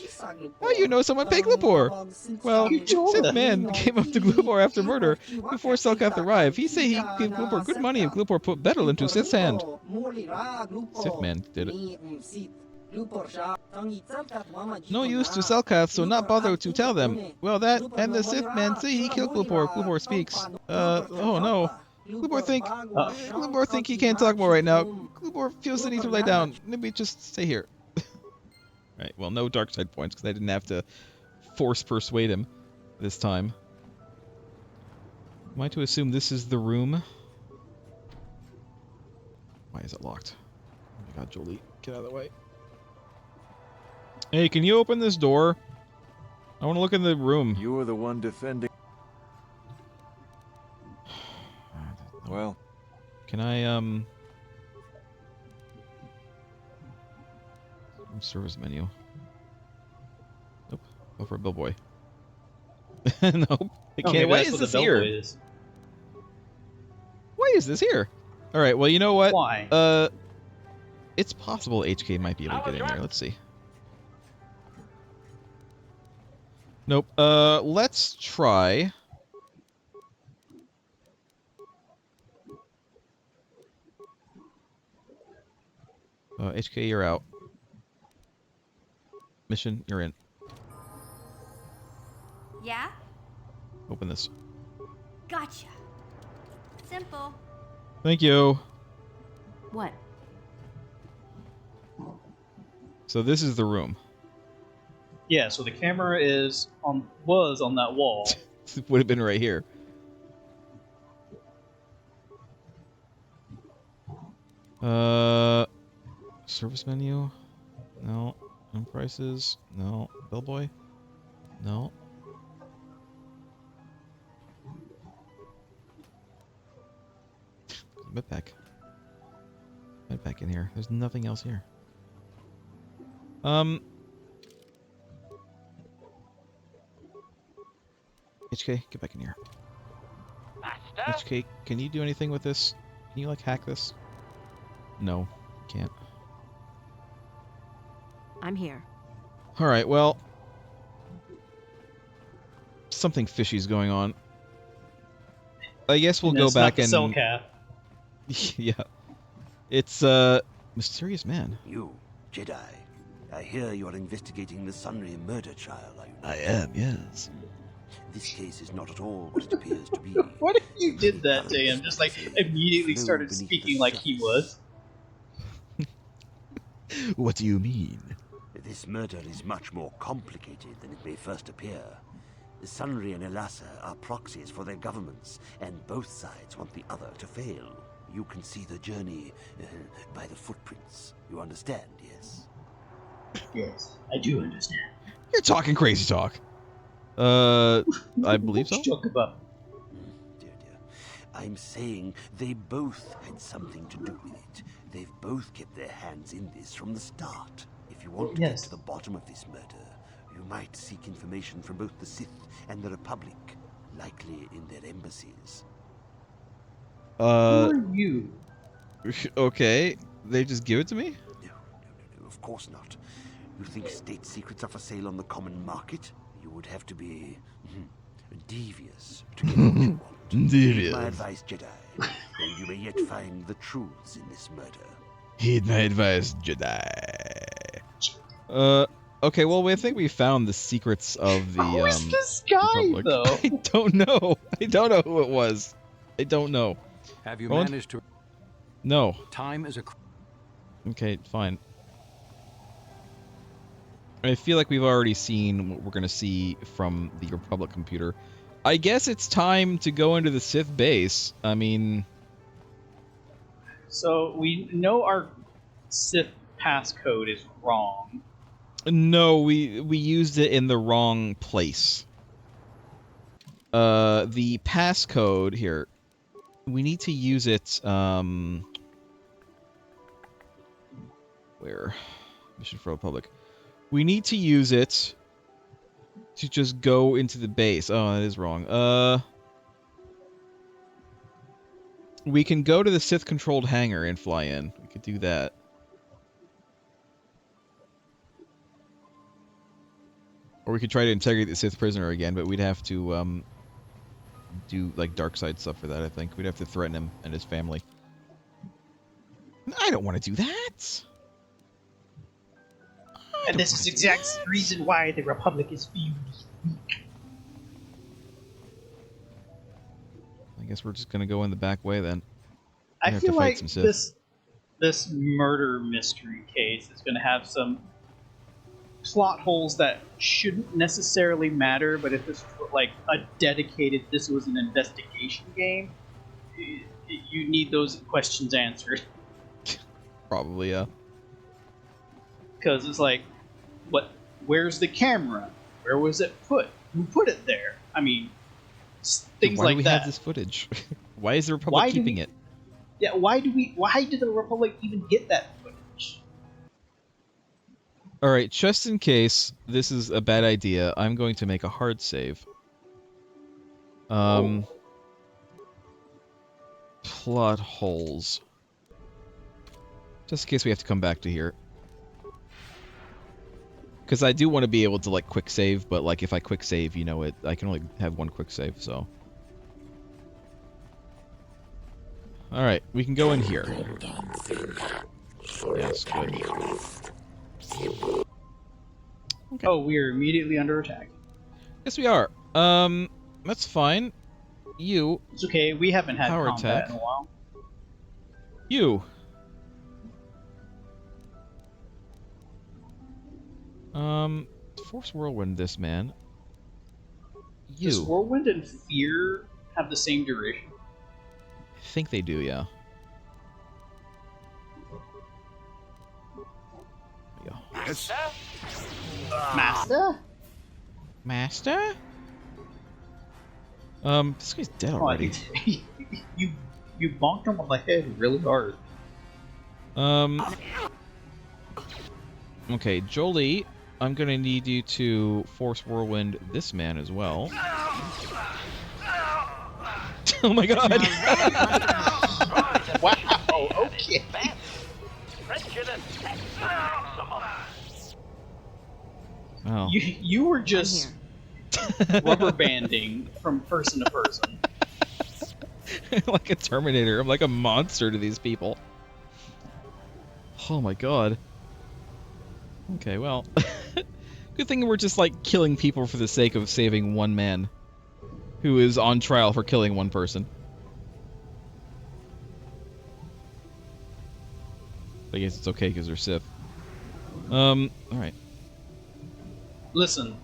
Oh, you know someone paid Glupor. Well, You told Sith us. man came up to Glupor after murder before Selkath arrived. He say he gave Glupor good money if Glupor put betel into Sith's hand. Sith man did it. No use to Selkath, so not bother to tell them. Well, that and the Sith man say he killed Glupor. Glupor speaks. Oh no. Glupor think he can't talk more right now. Glupor feels the need to lay down. Maybe just stay here. Right, well, no dark side points, because I didn't have to force persuade him this time. Am I to assume this is the room? Why is it locked? Oh my god, Jolie, get out of the way. Hey, can you open this door? I want to look in the room. You were the one defending. Well, Can I, service menu. Nope. Go for a bellboy. Nope. It can't. Why is this here? Why is this here? Alright, well, you know what? Why? It's possible HK might be able to get in there. Let's see. Nope. Let's try. HK, you're out. Mission, you're in. Yeah? Open this. Gotcha. Simple. Thank you. What? So this is the room. Yeah, so the camera was on that wall. It would have been right here. Service menu? No. Home prices? No. Bellboy? No. Medpack. Medpack in here. There's nothing else here. HK, get back in here. Master? HK, can you do anything with this? Can you, like, hack this? No, can't. I'm here. Alright, well... something fishy's going on. I guess we'll go back and... Selkath. Yeah. It's, mysterious man. You, Jedi. I hear you are investigating the Sunray murder trial, are you not? I am, yes. This case is not at all what it appears to be. What if you did that to him? Just like immediately started speaking like he was. What do you mean? This murder is much more complicated than it may first appear. The Sunray and Elassa are proxies for their governments, and both sides want the other to fail. You can see the journey by the footprints. You understand, yes? Yes, I do understand. You're talking crazy talk. I believe so. Talk about. Dear. I'm saying they both had something to do with it. They've both kept their hands in this from the start. If you want to get to the bottom of this murder, you might seek information from both the Sith and the Republic, likely in their embassies. Who are you? Okay, they just give it to me? No, of course not. You think state secrets are for sale on the common market? You would have to be devious to get what you want. Devious. Heed my advice, Jedi, and you may yet find the truths in this murder. Heed my advice, Jedi. Okay, well, I think we found the secrets of the, Who is this guy, Republic. though? I don't know. I don't know who it was. I don't know. Have you Roland? managed to... No. Time is a... Okay, fine. I feel like we've already seen what we're going to see from the Republic computer. I guess it's time to go into the Sith base. I mean... So we know our Sith passcode is wrong. No, we used it in the wrong place. The passcode here. We need to use it, where? Mission for Republic. We need to use it to just go into the base. Oh, that is wrong. We can go to the Sith-controlled hangar and fly in. We could do that. Or we could try to integrate the Sith prisoner again, but we'd have to do like dark side stuff for that. I think we'd have to threaten him and his family. I don't want to do that. And this is exact reason why the Republic is viewed as weak. I guess we're just gonna go in the back way then. I feel like this murder mystery case is gonna have some plot holes that shouldn't necessarily matter, but if this was like a dedicated, this was an investigation game, you need those questions answered. Probably, yeah. Because it's like, where's the camera? Where was it put? Who put it there? I mean, things why like do we that. have this footage? Why is the Republic keeping it? Yeah, why did the Republic even get that footage? Alright, just in case this is a bad idea, I'm going to make a hard save. Plot holes. Just in case we have to come back to here. Because I do want to be able to, like, quick save, but, like, if I quick save, you know, I can only have one quick save, so... Alright, we can go in here. Yes, good. Okay. Oh, we are immediately under attack. Yes, we are. That's fine. You... It's okay, we haven't had power combat attack. in a while. You... Force Whirlwind this man. You. Does Whirlwind and Fear have the same duration? I think they do, yeah. There we go. Yes. Master? Master? This guy's dead Oh, already. you bonked him on the head really hard. Okay, Jolie, I'm gonna need you to Force Whirlwind this man as well. Oh my god! Wow, okay. Oh. You were just rubber banding from person to person. Like a Terminator. I'm like a monster to these people. Oh my god. Okay, well. Good thing we're just like killing people for the sake of saving one man who is on trial for killing one person. I guess it's okay because they're Sith. Alright. Listen,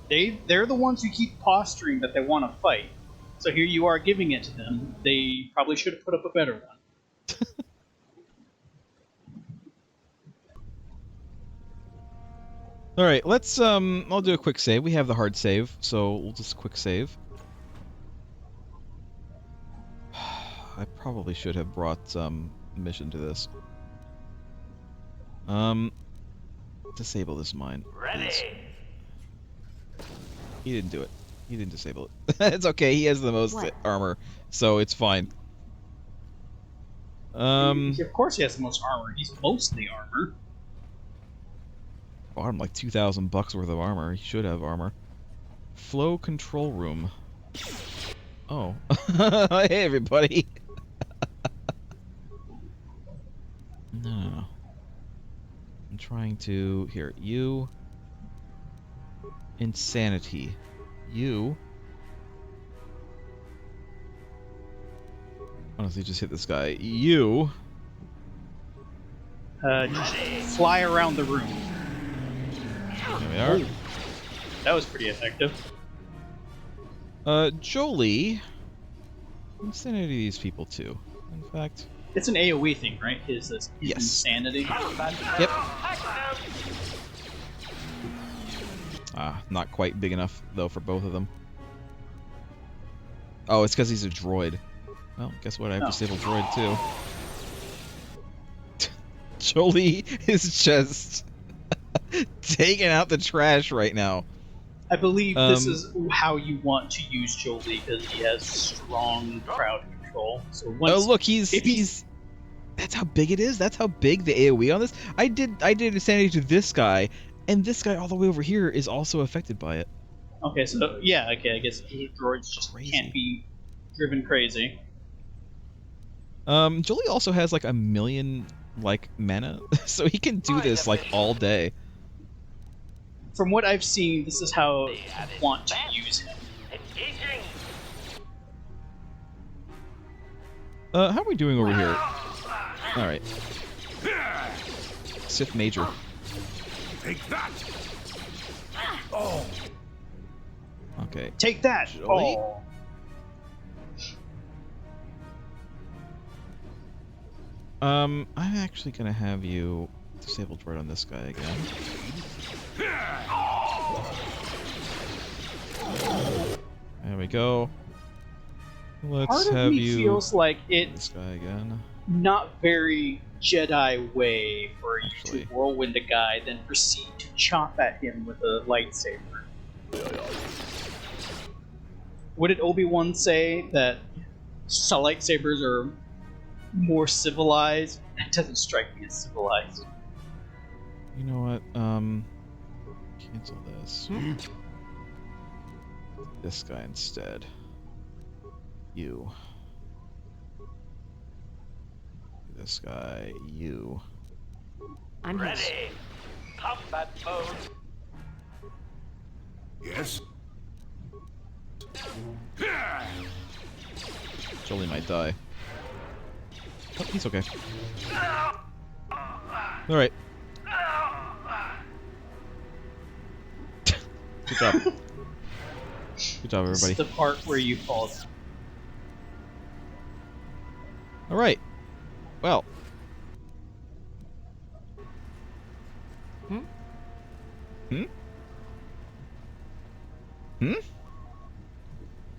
they're the ones who keep posturing that they want to fight. So here you are giving it to them. They probably should have put up a better one. Alright, let's, I'll do a quick save. We have the hard save, so we'll just quick save. I probably should have brought, mission to this. Disable this mine. Ready. He didn't do it. He didn't disable it. It's okay, he has the most armor, so it's fine. Of course he has the most armor. He's mostly armor. Bought him like $2,000 worth of armor. He should have armor. Flow control room. Oh. Hey, everybody. No. I'm trying to... Here, you... Insanity. You... Honestly, just hit this guy. You... Just fly around the room. There we are. Ooh. That was pretty effective. Jolie... Insanity these people too. In fact... It's an AoE thing, right? His Yes. insanity. Yep. Not quite big enough, though, for both of them. Oh, it's because he's a droid. Well, guess what? I have disabled droid, too. Jolie is just taking out the trash right now. I believe this is how you want to use Jolie, because he has strong crowd control. So once, oh, look, he's... That's how big it is? That's how big the AoE on this? I did insanity to this guy, And this guy all the way over here is also affected by it. Okay, so yeah, okay, I guess the droids just can't be driven crazy. Jolie also has like 1 million like mana, so he can do this like all day. From what I've seen, this is how you want to use him. How are we doing over here? All right. Sith Major. Take that. Oh. Okay. Take that. Jolie? Oh. I'm actually gonna have you disable droid on this guy again. There we go. Let's Part of have me you. feels like This it's guy again. not very Jedi way for you to whirlwind a guy, then proceed to chop at him with a lightsaber. What did Obi-Wan say? That lightsabers are more civilized? That doesn't strike me as civilized. You know what? Cancel this. This guy instead. You. This guy. You. I'm ready. Combat mode. Yes. Jolie might die. Oh, he's okay. Alright. Good job. Good job, everybody. This is the part where you fall down. Alright. Well.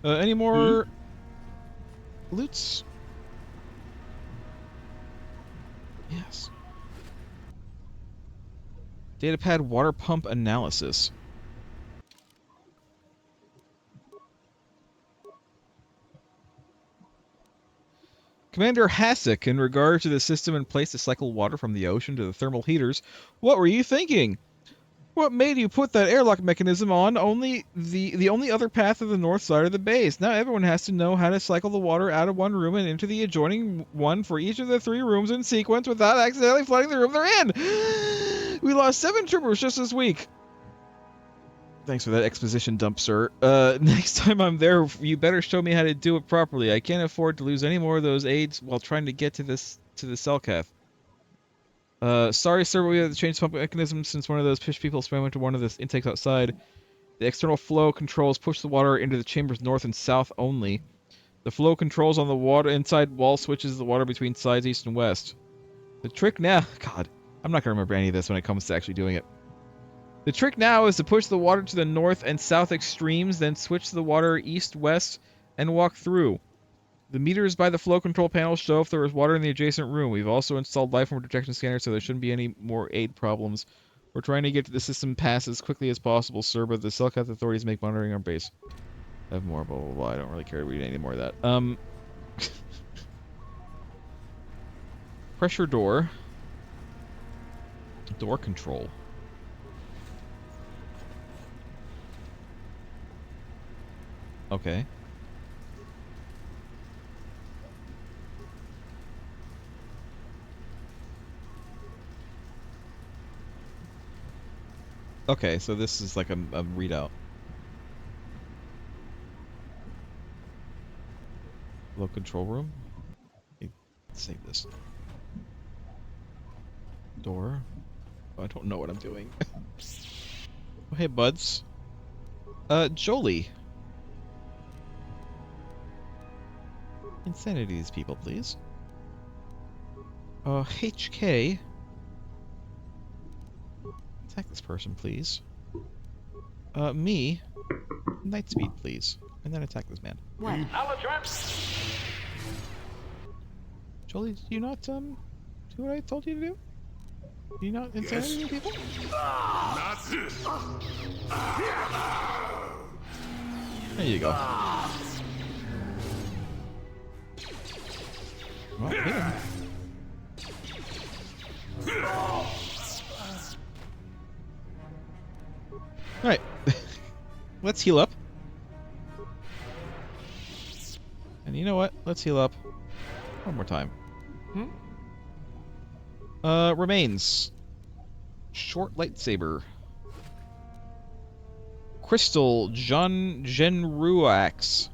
Any more loots? Yes. Datapad water pump analysis. Commander Hasek, in regard to the system in place to cycle water from the ocean to the thermal heaters, what were you thinking? What made you put that airlock mechanism on the only other path of the north side of the base? Now everyone has to know how to cycle the water out of one room and into the adjoining one for each of the 3 rooms in sequence without accidentally flooding the room they're in! We lost 7 troopers just this week! Thanks for that exposition dump, sir. Next time I'm there, you better show me how to do it properly. I can't afford to lose any more of those aides while trying to get to the Selkath. Sorry, sir, but we have to change the pump mechanism since one of those fish people swam into one of the intakes outside. The external flow controls push the water into the chambers north and south only. The flow controls on the water inside wall switches the water between sides east and west. The trick now... God, I'm not going to remember any of this when it comes to actually doing it. The trick now is to push the water to the north and south extremes, then switch the water east-west and walk through. The meters by the flow control panel show if there is water in the adjacent room. We've also installed lifeform detection scanners, so there shouldn't be any more aid problems. We're trying to get to the system pass as quickly as possible, sir, but the Selkath authorities make monitoring our base. I have more, blah, blah, blah. I don't really care to read any more of that. Pressure door. Door control. Okay. Okay, so this is like a readout. Low control room. Save this. Door. Oh, I don't know what I'm doing. Oh, hey, buds. Jolie. Insanity these people, please. HK. Attack this person, please. Me. Night speed, please. And then attack this man. What? Jolie, did you not, do what I told you to do? Do you not insanity these people? There you go. Well, hit him. let's heal up. And you know what? Let's heal up one more time. Remains. Short lightsaber. Crystal Genru axe.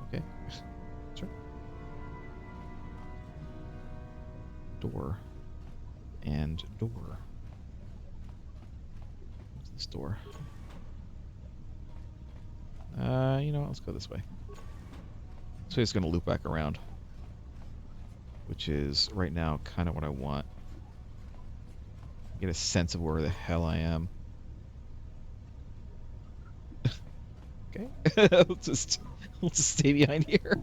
Okay. Sure. Door. And door. What's this door? You know what? Let's go this way. So it's going to loop back around. Which is, right now, kind of what I want. Get a sense of where the hell I am. Okay. I'll just stay behind here.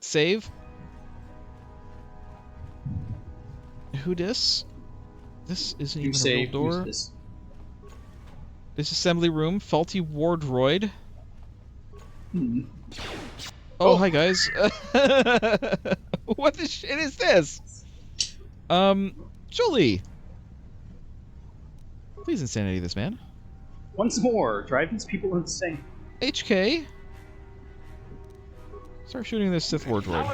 Save. Who dis? This isn't even a real door. This? Disassembly room. Faulty war droid. Oh, hi guys. What the shit is this? Jolie. Please insanity this man. Once more, drive these people insane. HK. Start shooting this Sith war droid.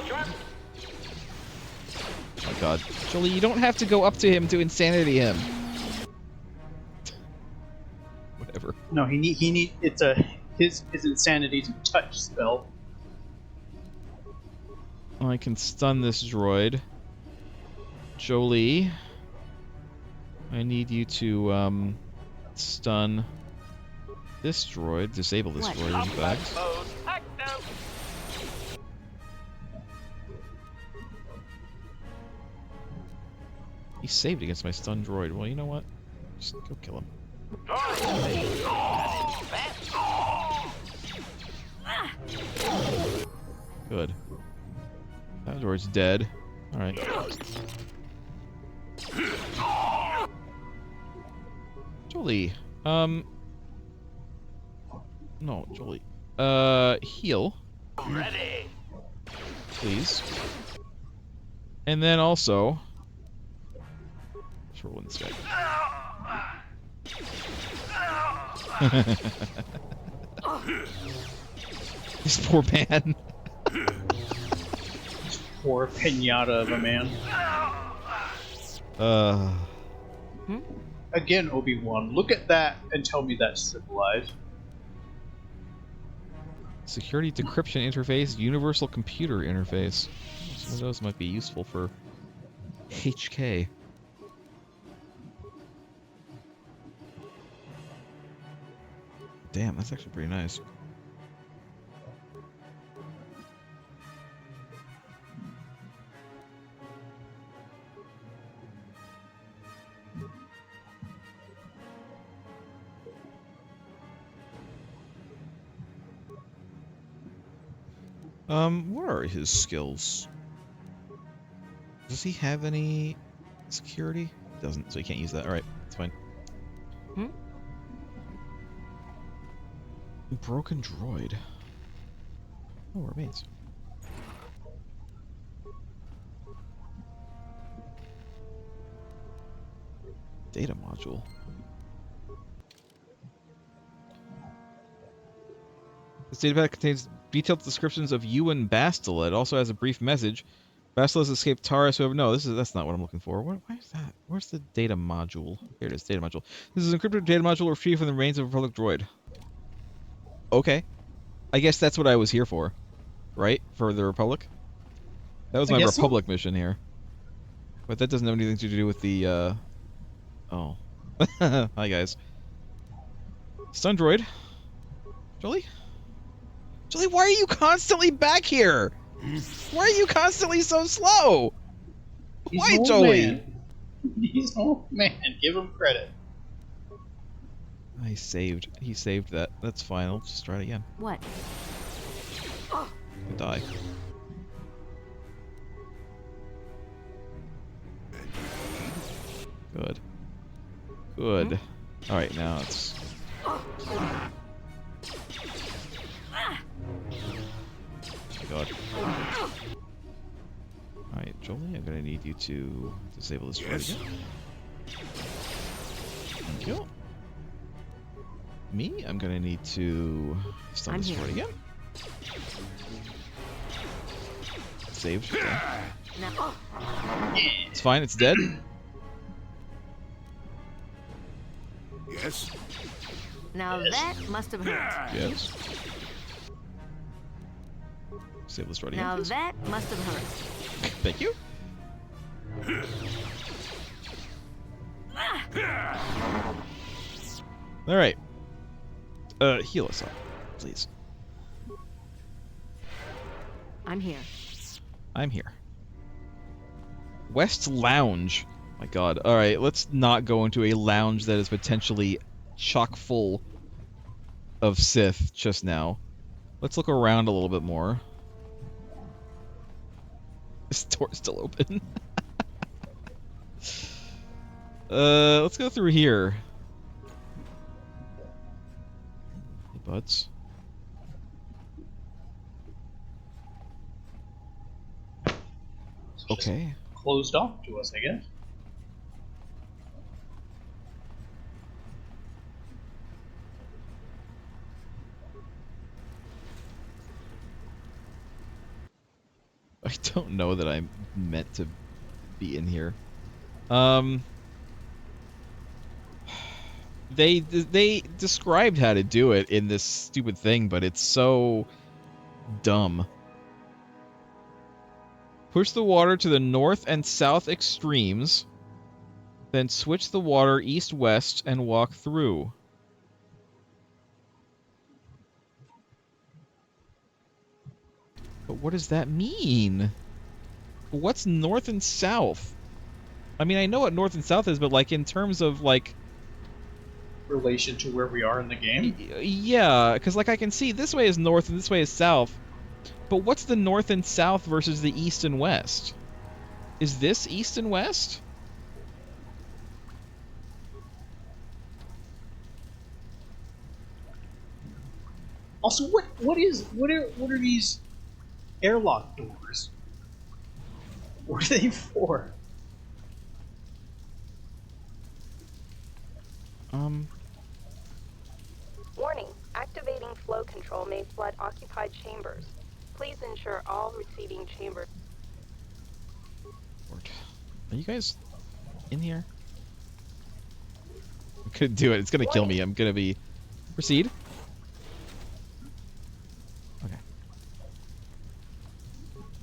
Oh my god. Jolie, you don't have to go up to him to insanity him. Whatever. No, it's his insanity's a touch spell. I can stun this droid. Jolie, I need you to stun this droid, disable this droid in fact. He saved against my stun droid. Well, you know what? Just go kill him. Good. That droid's dead. Alright. Jolie. No, Jolie. Heal. Ready. Please. And then also... Let's roll in this guy. This poor man. Poor pinata of a man. Again, Obi-Wan, look at that and tell me that's civilized. Security decryption interface, universal computer interface. Some of those might be useful for HK. Damn, that's actually pretty nice. What are his skills? Does he have any security? He doesn't, so he can't use that. Alright, it's fine. Broken droid. Oh, remains. Data module. This datapad contains detailed descriptions of you and Bastila. It also has a brief message. Bastila has escaped Taurus. Whoever. No, that's not what I'm looking for. Why is that? Where's the data module? Here it is. Data module. This is an encrypted data module retrieved from the remains of a Republic droid. Okay. I guess that's what I was here for. Right? For the Republic? That was my Republic mission here. But that doesn't have anything to do with the, Oh. Hi, guys. Stun droid. Jolie? Jolie, why are you constantly back here? Why are you constantly so slow? Why, Jolie? He's an old man. Give him credit. He saved that. That's fine. I'll just try it again. What? Die. Good. Good. Alright, now it's... Oh my god. Alright, Jolie, I'm gonna need you to disable this droid again. Thank you. Me, I'm gonna need to stun this droid again. Saved. Okay. Now, It's fine, it's dead. Yes? now that must have hurt. Yes. Disable this droid again, Now please. that must have hurt. Thank you. Alright. Heal us up, please. I'm here. I'm here. West Lounge. My god. Alright, let's not go into a lounge that is potentially chock full of Sith just now. Let's look around a little bit more. This door's still open. Let's go through here. Hey, buds. Okay. Closed off to us, I guess. I don't know that I'm meant to be in here. They described how to do it in this stupid thing, but it's so dumb. Push the water to the north and south extremes, then switch the water east-west and walk through. But what does that mean? What's north and south? I mean, I know what north and south is, but like in terms of like Relation to where we are in the game. yeah, because like I can see this way is north and this way is south. But what's the north and south versus the east and west? Is this east and west? Also, what are these airlock doors? What are they for? Warning. Activating flow control may flood occupied chambers. Please ensure all receiving chambers. Are you guys in here? I couldn't do it. It's gonna kill me. I'm gonna be... Proceed. Okay.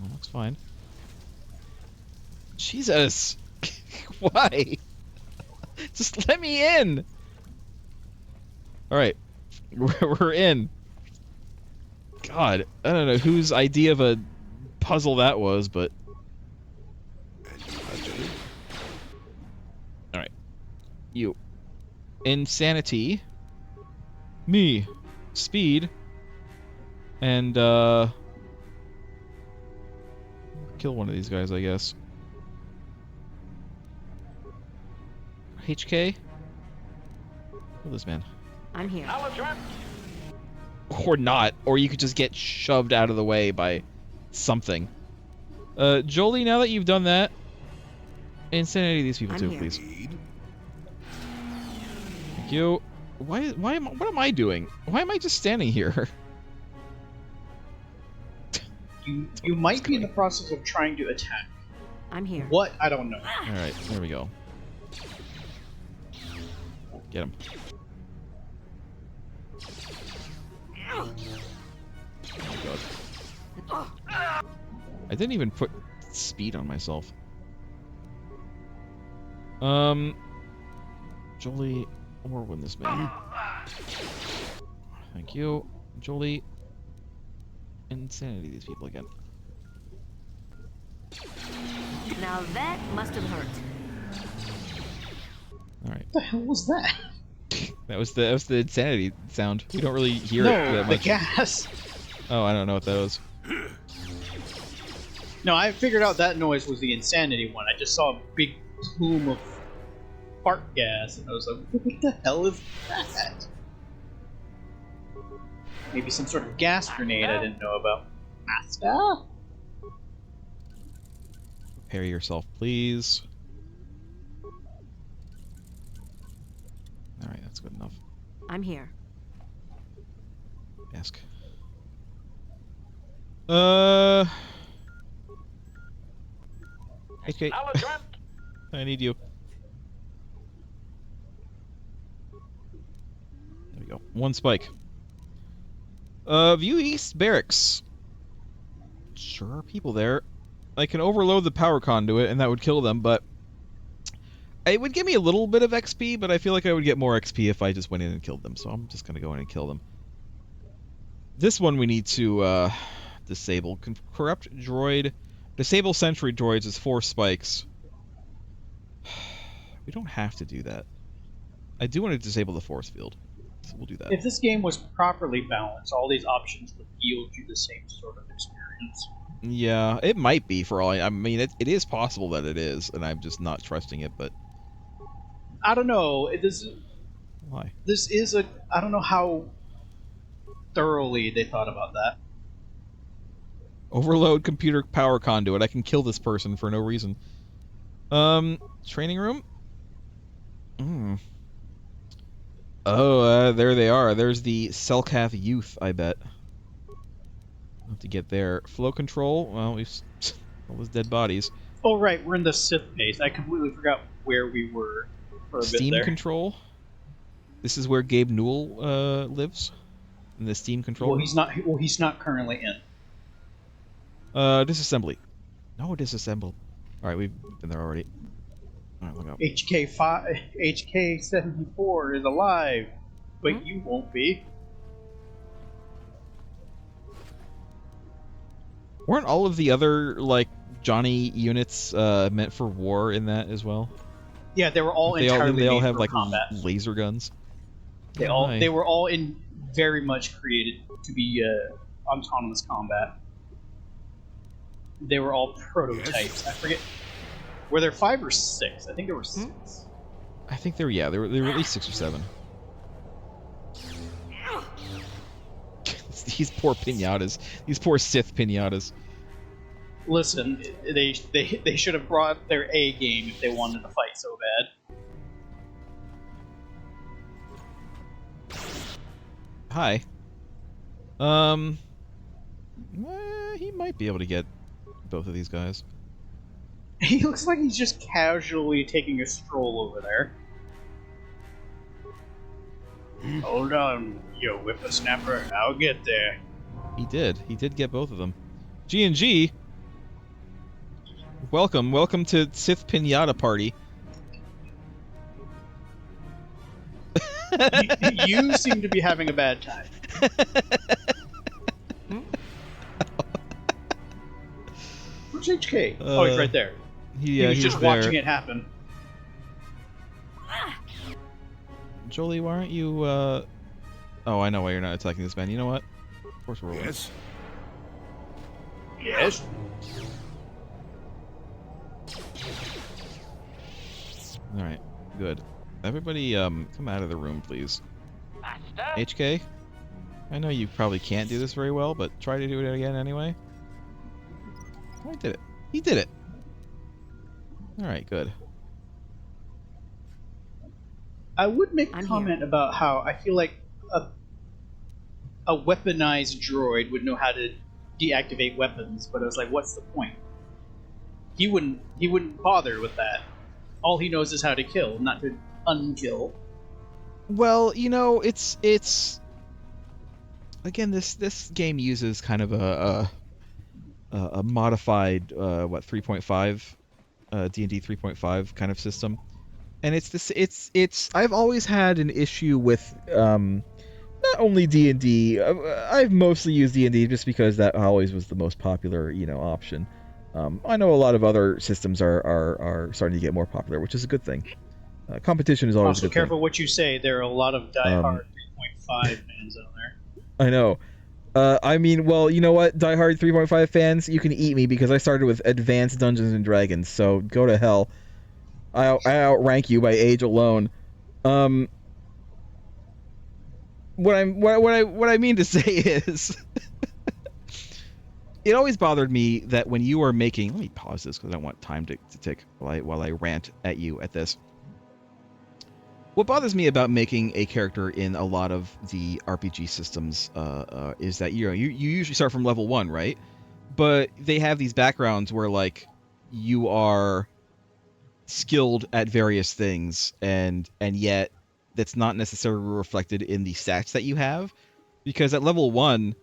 That looks fine. Jesus! Why? Just let me in! Alright. We're in. God, I don't know whose idea of a puzzle that was, but... Alright. You. Insanity. Me. Speed. And, kill one of these guys, I guess. HK? Kill this man. I'm here. Or not, or you could just get shoved out of the way by something. Jolie, now that you've done that, insanity these people too, please. Thank you. What am I doing? Why am I just standing here? You might be in the process of trying to attack. I'm here. What? I don't know. Alright, there we go. Get him. Oh God. I didn't even put speed on myself. Jolie, or win this man. Thank you. Jolie. Insanity these people again. Now that must have hurt. Alright. What the hell was that? That was the insanity sound. We don't really hear No, it that much. the gas. Oh, I don't know what that was. No, I figured out that noise was the insanity one. I just saw a big plume of fart gas, and I was like, what the hell is that? Maybe some sort of gas grenade I didn't know about. Master? Prepare yourself, please. Alright, that's good enough. I'm here. Ask. Okay. I need you. There we go. One spike. View East Barracks. Sure are people there. I can overload the power conduit, and that would kill them, but it would give me a little bit of XP, but I feel like I would get more XP if I just went in and killed them, so I'm just gonna go in and kill them. This one we need to, disable. Corrupt droid. Disable sentry droids is 4 spikes. We don't have to do that. I do want to disable the force field, so we'll do that. If this game was properly balanced, all these options would yield you the same sort of experience. Yeah, it might be for all I mean, it is possible that it is, and I'm just not trusting it, but... I don't know. Why? This is a... I don't know how thoroughly they thought about that. Overload computer power conduit. I can kill this person for no reason. Training room? Oh, there they are. There's the Selkath youth, I bet. I'll have to get there. Flow control? Well, we've... all those dead bodies. Oh, right. We're in the Sith base. I completely forgot where we were for a bit there. Steam control? This is where Gabe Newell, lives? In the Steam control room? He's not currently in. Disassembly. No, disassemble. Alright, we've been there already. Alright, look up. HK74 is alive, but you won't be. Weren't all of the other, like, Johnny units, meant for war in that as well? Yeah, they were all they entirely all made have, for like, combat. laser guns? They were all very much created to be, autonomous combat. They were all prototypes. Yes. I forget. Were there 5 or 6? I think there were 6. I think there were at least 6 or 7. These poor pinatas. These poor Sith pinatas. Listen, they should have brought their A game if they wanted to fight so bad. Hi. He might be able to get both of these guys. He looks like he's just casually taking a stroll over there. Hold on, you whippersnapper. I'll get there. He did. He did get both of them. G&G. Welcome to Sith Pinata Party. You seem to be having a bad time. Where's HK? Oh, he's right there. He was just watching it happen. Jolie, why aren't you, Oh, I know why you're not attacking this man. You know what? Of course we're rolling. Yes? Yes? Alright, good. Everybody, come out of the room, please. Master? HK? I know you probably can't do this very well, but try to do it again anyway. Oh, he did it. He did it! Alright, good. I would make a comment about how I feel like a weaponized droid would know how to deactivate weapons, but I was like, what's the point? He wouldn't bother with that. All he knows is how to kill, not to unkill. Well, you know, it's again, this game uses kind of a modified 3.5 D&D 3.5 kind of system, and it's I've always had an issue with not only D&D. I've mostly used D&D just because that always was the most popular, you know, option. I know a lot of other systems are starting to get more popular, which is a good thing. Competition is always also a good careful thing. what you say. There are a lot of diehard 3.5 fans out there. I know. I mean, well, you know what, diehard 3.5 fans, you can eat me because I started with Advanced Dungeons and Dragons, so go to hell. I outrank you by age alone. What I mean to say is, it always bothered me that when you are making, let me pause this because I don't want time to tick while I rant at you at this. What bothers me about making a character in a lot of the RPG systems is that you usually start from level 1, right? But they have these backgrounds where like you are skilled at various things, and yet that's not necessarily reflected in the stats that you have, because at level 1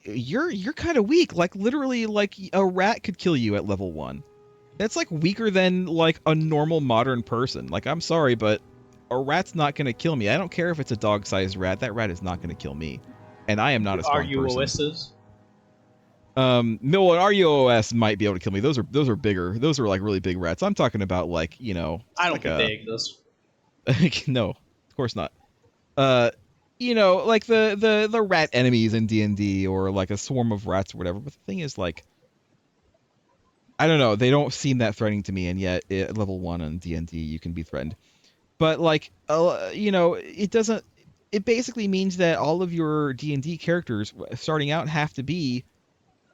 you're kind of weak. Like literally, like a rat could kill you at level 1. That's like weaker than like a normal modern person. Like, I'm sorry, but a rat's not going to kill me. I don't care if it's a dog-sized rat. That rat is not going to kill me. And I am not a strong person. No, an RUOS might be able to kill me. Those are bigger. Those are like really big rats. I'm talking about like, you know, I don't like think they exist. No, of course not. You know, like the rat enemies in D&D, or like a swarm of rats or whatever. But the thing is, like, I don't know, they don't seem that threatening to me, and yet at level 1 on D&D you can be threatened. But like, you know, it doesn't. It basically means that all of your D&D characters starting out have to be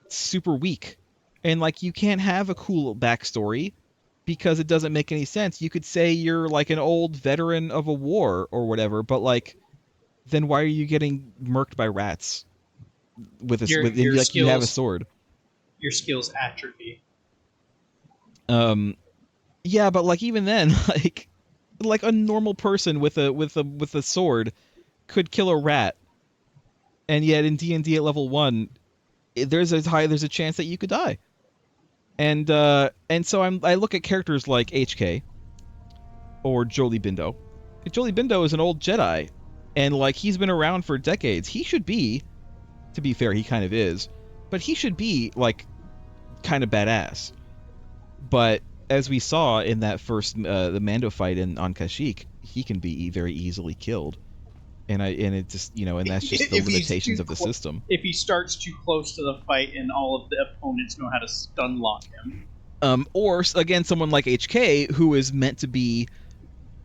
super weak, and like you can't have a cool backstory because it doesn't make any sense. You could say you're like an old veteran of a war or whatever, but like, then why are you getting murked by rats with a Your like skills, you have a sword? Your skills atrophy. Yeah, but like even then, like a normal person with a sword could kill a rat, and yet in D&D at level 1, there's a chance that you could die. And so I look at characters like HK or Jolie Bindo. Jolie Bindo is an old Jedi, and like he's been around for decades. He should be, to be fair, he kind of is, but he should be like kind of badass. But as we saw in that first the Mando fight on Kashyyyk, he can be very easily killed, and it just, you know, and that's just the limitations of the system. If he starts too close to the fight, and all of the opponents know how to stun lock him. Or again, someone like HK, who is meant to be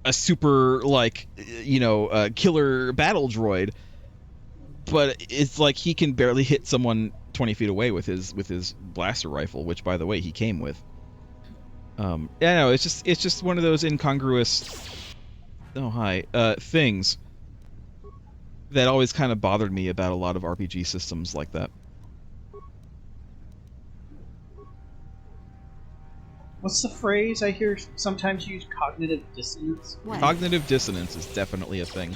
a super, like, you know, killer battle droid, but it's like he can barely hit someone 20 feet away with his blaster rifle, which, by the way, he came with. Yeah, no, it's just one of those incongruous things that always kind of bothered me about a lot of RPG systems like that. What's the phrase I hear sometimes used? Cognitive dissonance? What? Cognitive dissonance is definitely a thing.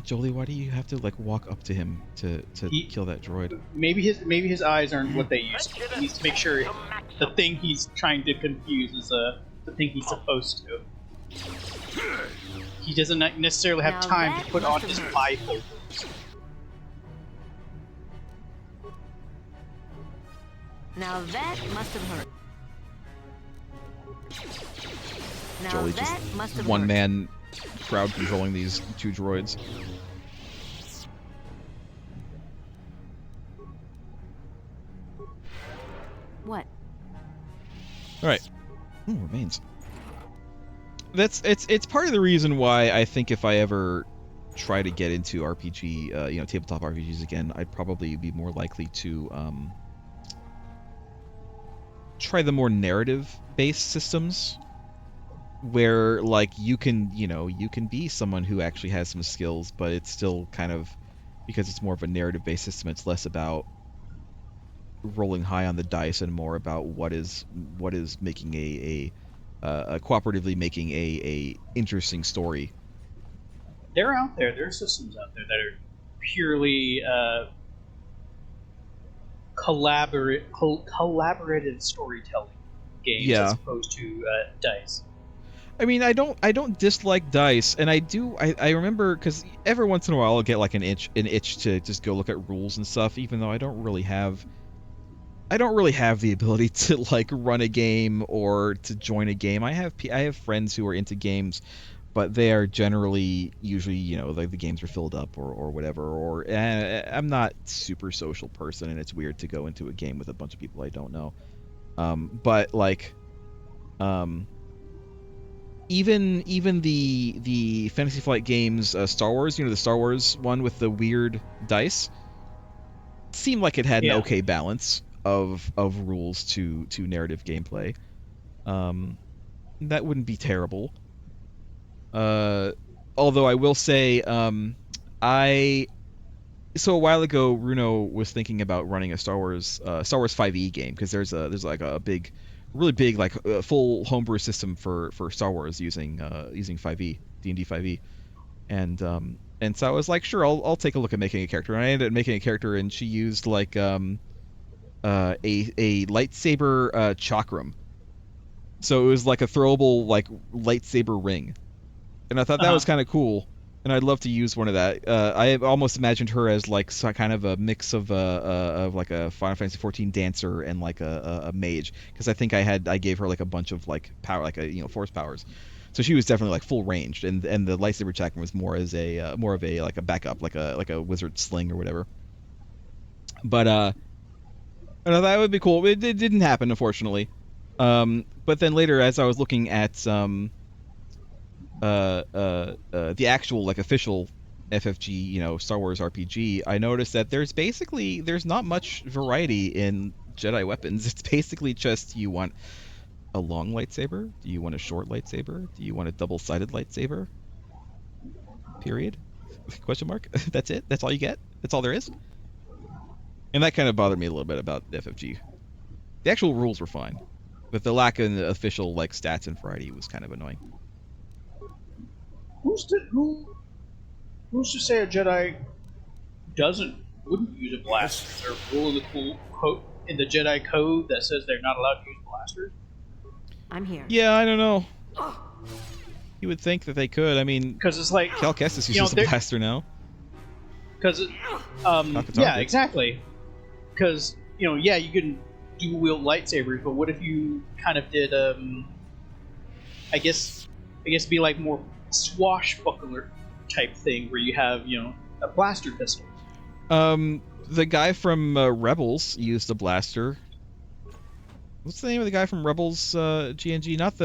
Jolie, why do you have to like walk up to him to kill that droid? Maybe his eyes aren't what they used to. He needs to make sure the thing he's trying to confuse is the thing he's supposed to. He doesn't necessarily have time to put on his bifocals. Now that must have hurt. Now Jolie that just must have one hurt. man crowd controlling these two droids. What? All right. Ooh, remains. It's part of the reason why I think if I ever try to get into RPG, you know, tabletop RPGs again, I'd probably be more likely to try the more narrative-based systems, where like you can be someone who actually has some skills, but it's still kind of, because it's more of a narrative-based system, it's less about rolling high on the dice and more about what is making a cooperatively making a interesting story. They're out there. There are systems out there that are purely collaborative storytelling games, as opposed to dice. I mean, I don't dislike dice, and I remember, because every once in a while I'll get like an itch to just go look at rules and stuff, even though I don't really have the ability to like run a game or to join a game. I have friends who are into games, but they are usually, you know, like the games are filled up or whatever, or I'm not super social person, and it's weird to go into a game with a bunch of people I don't know. But like, even the Fantasy Flight games, Star Wars, you know, the Star Wars one with the weird dice, seemed like it had an okay balance of rules to narrative gameplay. That wouldn't be terrible. Although I will say, so a while ago, Runo was thinking about running a Star Wars 5e game, because there's like a really big like full homebrew system for Star Wars using 5e, D&D 5e, and so I was like, sure, I'll take a look at making a character, and I ended up making a character, and she used like a lightsaber chakram, so it was like a throwable like lightsaber ring, and I thought that was kind of cool. And I'd love to use one of that. I almost imagined her as like kind of a mix of like a Final Fantasy 14 dancer and like a mage, because I think I gave her like a bunch of like power, like force powers. So she was definitely like full ranged, and the lightsaber chakram was more of a like a backup, like a wizard sling or whatever. But I thought that would be cool. It didn't happen, unfortunately. But then later, as I was looking at the actual like official FFG, Star Wars RPG, I noticed that there's not much variety in Jedi weapons. It's basically just, do you want a long lightsaber? Do you want a short lightsaber? Do you want a double-sided lightsaber? Period. Question mark. That's it? That's all you get? That's all there is? And that kind of bothered me a little bit about FFG. The actual rules were fine, but the lack of official like stats and variety was kind of annoying. Who's to say a Jedi wouldn't use a blaster? Is there a rule in the Jedi code that says they're not allowed to use blasters? I'm here. Yeah, I don't know. You would think that they could. I mean, because it's like Cal Kestis uses a blaster now. Because yeah, exactly. Because you can dual wield lightsabers, but what if you kind of did I guess be like more swashbuckler type thing where you have a blaster pistol. The guy from Rebels used a blaster. What's the name of the guy from Rebels GNG? Not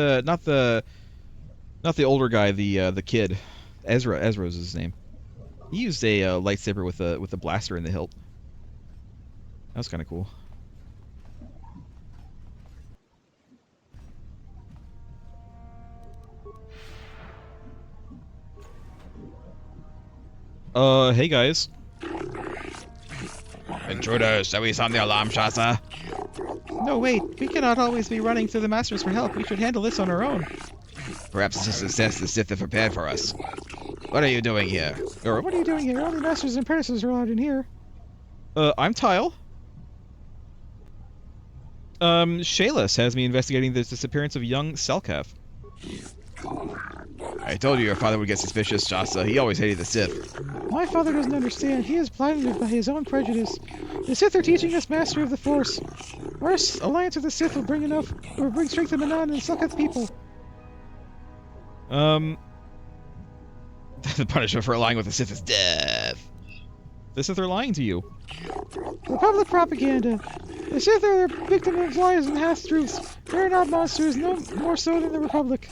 the older guy, the kid. Ezra's his name. He used a lightsaber with a blaster in the hilt. That was kind of cool. Hey guys. Intruders, shall we sound the alarm, Shasa? No, wait. We cannot always be running to the Masters for help. We should handle this on our own. Perhaps this is a success the Sith have prepared for us. What are you doing here? Or what are you doing here? Only Masters and Apprentices are allowed in here. I'm Tile. Shayless has me investigating the disappearance of young Selkath. I told you your father would get suspicious, Shasta. He always hated the Sith. My father doesn't understand. He is blinded by his own prejudice. The Sith are teaching us mastery of the Force. Our alliance with the Sith will bring strength to Manan and Selkath people. The punishment for allying with the Sith is death. The Sith are lying to you. Republic propaganda. The Sith are the victim of lies and half-truths. They are not monsters, no more so than the Republic.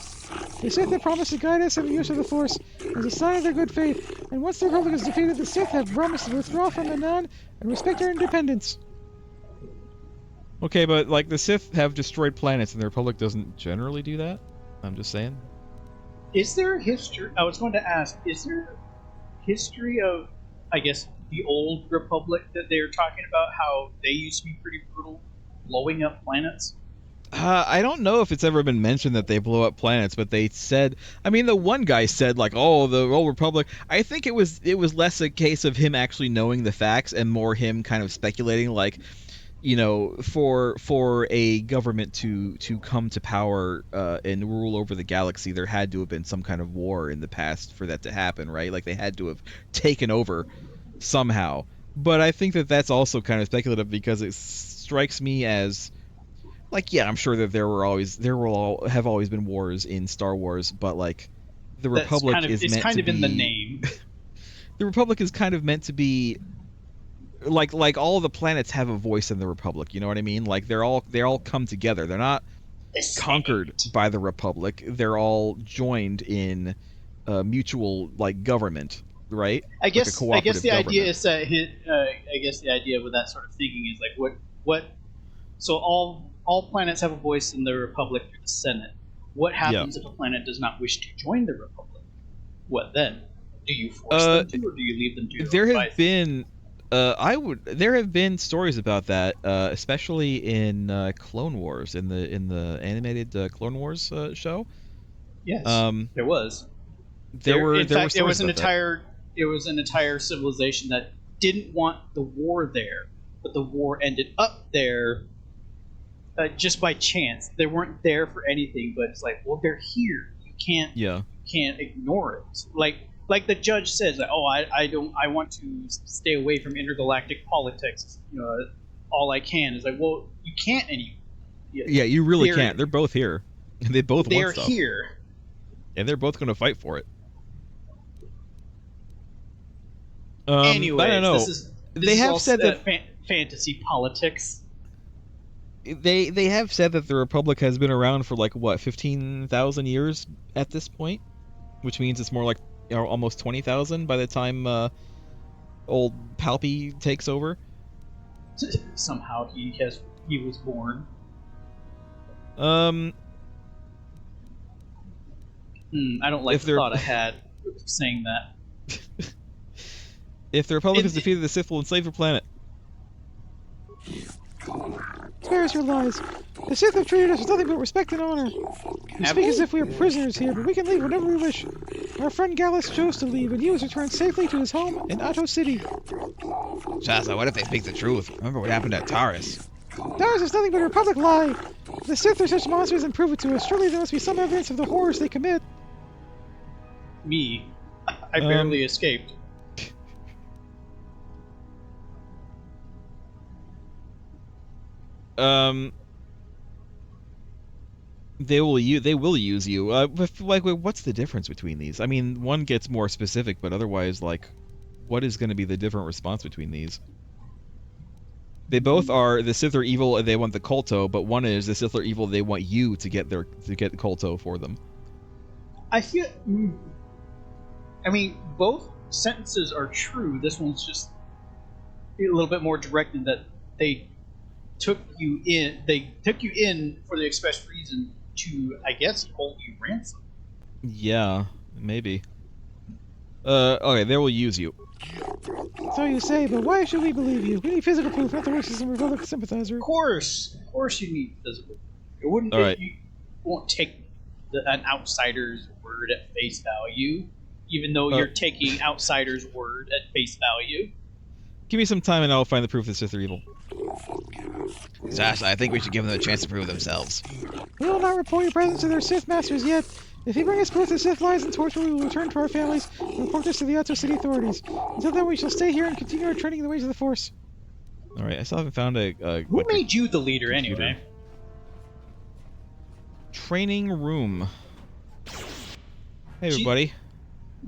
The Sith have promised to guide us in the use of the Force as a sign of their good faith, and once the Republic is defeated, the Sith have promised to withdraw from Manan and respect our independence. Okay, but like the Sith have destroyed planets, and the Republic doesn't generally do that. I'm just saying. Is there history? I was going to ask. Is there history of, I guess, the old Republic that they're talking about? How they used to be pretty brutal, blowing up planets. I don't know if it's ever been mentioned that they blow up planets, but they said. I mean, the one guy said like, "Oh, the old Republic." I think it was less a case of him actually knowing the facts and more him kind of speculating, like, for a government to come to power and rule over the galaxy, there had to have been some kind of war in the past for that to happen, right? Like they had to have taken over somehow. But I think that that's also kind of speculative because it strikes me as like, yeah, I'm sure that there will have always been wars in Star Wars, but like the Republic is meant to be. It's kind of in the name. The Republic is kind of meant to be like all of the planets have a voice in the Republic. You know what I mean? Like they all come together. They're not conquered by the Republic. They're all joined in mutual like government, right? I guess the idea is that I guess the idea with that sort of thinking is like what. So all planets have a voice in the Republic through the Senate. What happens if a planet does not wish to join the Republic? What then? Do you force them to, or do you leave them to? There have been, there have been stories about that, especially in Clone Wars, in the animated Clone Wars show. Yes, there was. There were was an entire. It was an entire civilization that didn't want the war there, but the war ended up there just by chance. They weren't there for anything, but it's like, well, they're here. You can't ignore it. Like the judge says, like, oh, I want to stay away from intergalactic politics. All I can is like, well, you can't anymore. Yeah, you really can't. They're both here. They both want stuff. They're here. And they're both going to fight for it. Anyways, I don't know. They have said that fantasy politics. They have said that the Republic has been around for like what 15,000 years at this point, which means it's more like almost 20,000 by the time old Palpy takes over. Somehow he was born. I don't like the thought I had of saying that. If the Republic has defeated the Sith, will enslave the planet. Spare us your lies. The Sith have treated us with nothing but respect and honor. We speak as if we are prisoners here, but we can leave whenever we wish. Our friend Gallus chose to leave, and he was returned safely to his home in Otto City. Shasta, what if they speak the truth? Remember what happened at Taurus? Taurus is nothing but a Republic lie. If the Sith are such monsters and prove it to us, surely there must be some evidence of the horrors they commit. Me. I barely escaped. They will use you. Like, what's the difference between these? I mean, one gets more specific, but otherwise, like, what is going to be the different response between these? They both are the Sith are evil and they want the Kolto, but one is the Sith are evil. They want you to get the Kolto for them. I feel. I mean, both sentences are true. This one's just a little bit more direct in that they took you in. They took you in for the express reason to, I guess, hold you ransom. Yeah, maybe. Okay, they will use you. So you say, but why should we believe you? We need physical proof, not the wishes of a Republic sympathizer. Of course, you need physical. It wouldn't. All right. You won't take an outsider's word at face value, even though you're taking outsider's word at face value. Give me some time and I'll find the proof the Sith are evil. Sasha, I think we should give them a chance to prove themselves. We will not report your presence to their Sith masters yet. If you bring us proof the Sith lies and torture, we will return to our families and report this to the Otto City authorities. Until then, we shall stay here and continue our training in the ways of the Force. Alright, I still haven't found a... Who made you the leader, anyway? Training room. Hey, everybody.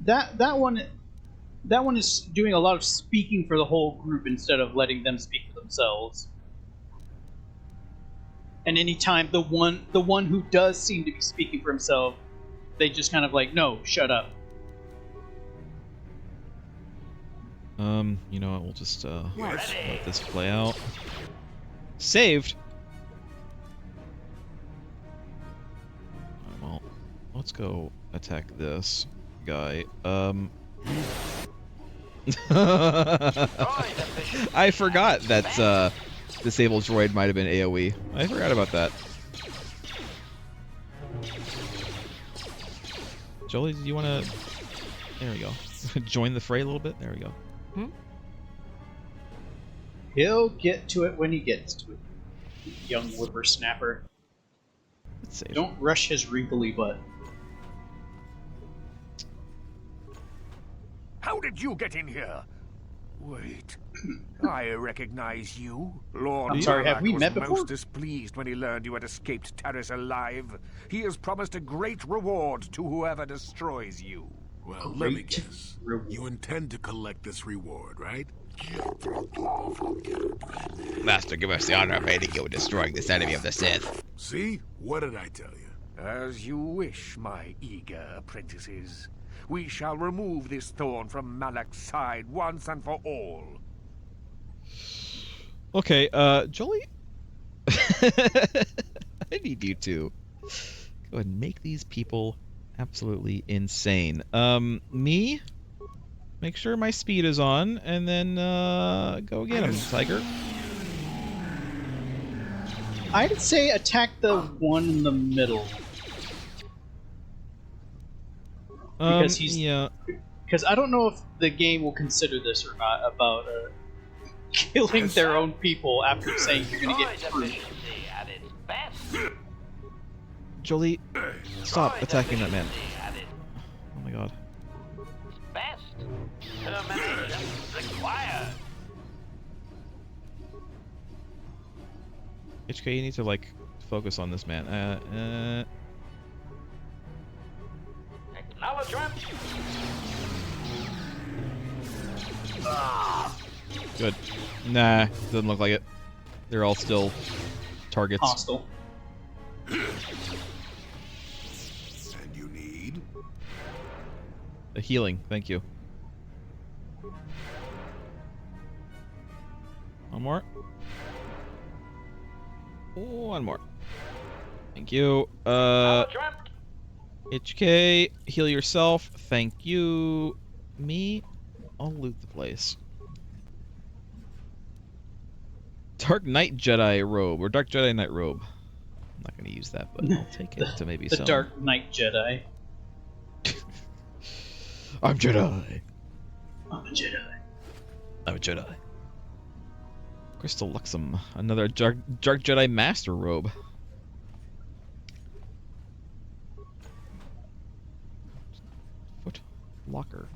That one is doing a lot of speaking for the whole group instead of letting them speak for themselves. And anytime the one who does seem to be speaking for himself, they just kind of like, no, shut up. You know what, we'll just let this play out. Saved? Well, let's go attack this guy. I forgot that disable droid might have been AoE. I forgot about that. Jolie, do you want to... There we go. Join the fray a little bit? There we go. He'll get to it when he gets to it. Young whippersnapper. Let's save. Don't rush his wrinkly butt. How did you get in here? Wait, I recognize you. Lord I'm sorry, have we met was before? most displeased when he learned you had escaped Taris alive. He has promised a great reward to whoever destroys you. Well, let me guess. You intend to collect this reward, right? Master, give us the honor of aiding you in destroying this enemy of the Sith. See? What did I tell you? As you wish, my eager apprentices. We shall remove this thorn from Malak's side once and for all. Okay, Jolie? I need you to go ahead and make these people absolutely insane. Me? Make sure my speed is on, and then, go get him, Tiger. I'd say attack the one in the middle. Because he's... Yeah. Because I don't know if the game will consider this or not about killing their own people after saying you're gonna get fruit. Jolie, stop attacking that man. Oh my god. Best. Termination required. HK, you need to, like, focus on this man. Acknowledgement. Good. Nah, doesn't look like it. They're all still targets. Hostile. And you need? A healing, thank you. One more. One more. Thank you. HK, heal yourself. Thank you. Me, I'll loot the place. Dark Knight Jedi robe, or Dark Jedi Knight robe. I'm not going to use that, but I'll take it to maybe the some. Dark Knight Jedi. I'm Jedi. I'm a Jedi. I'm a Jedi. Crystal Luxum, another Dark Jedi Master robe. Foot locker.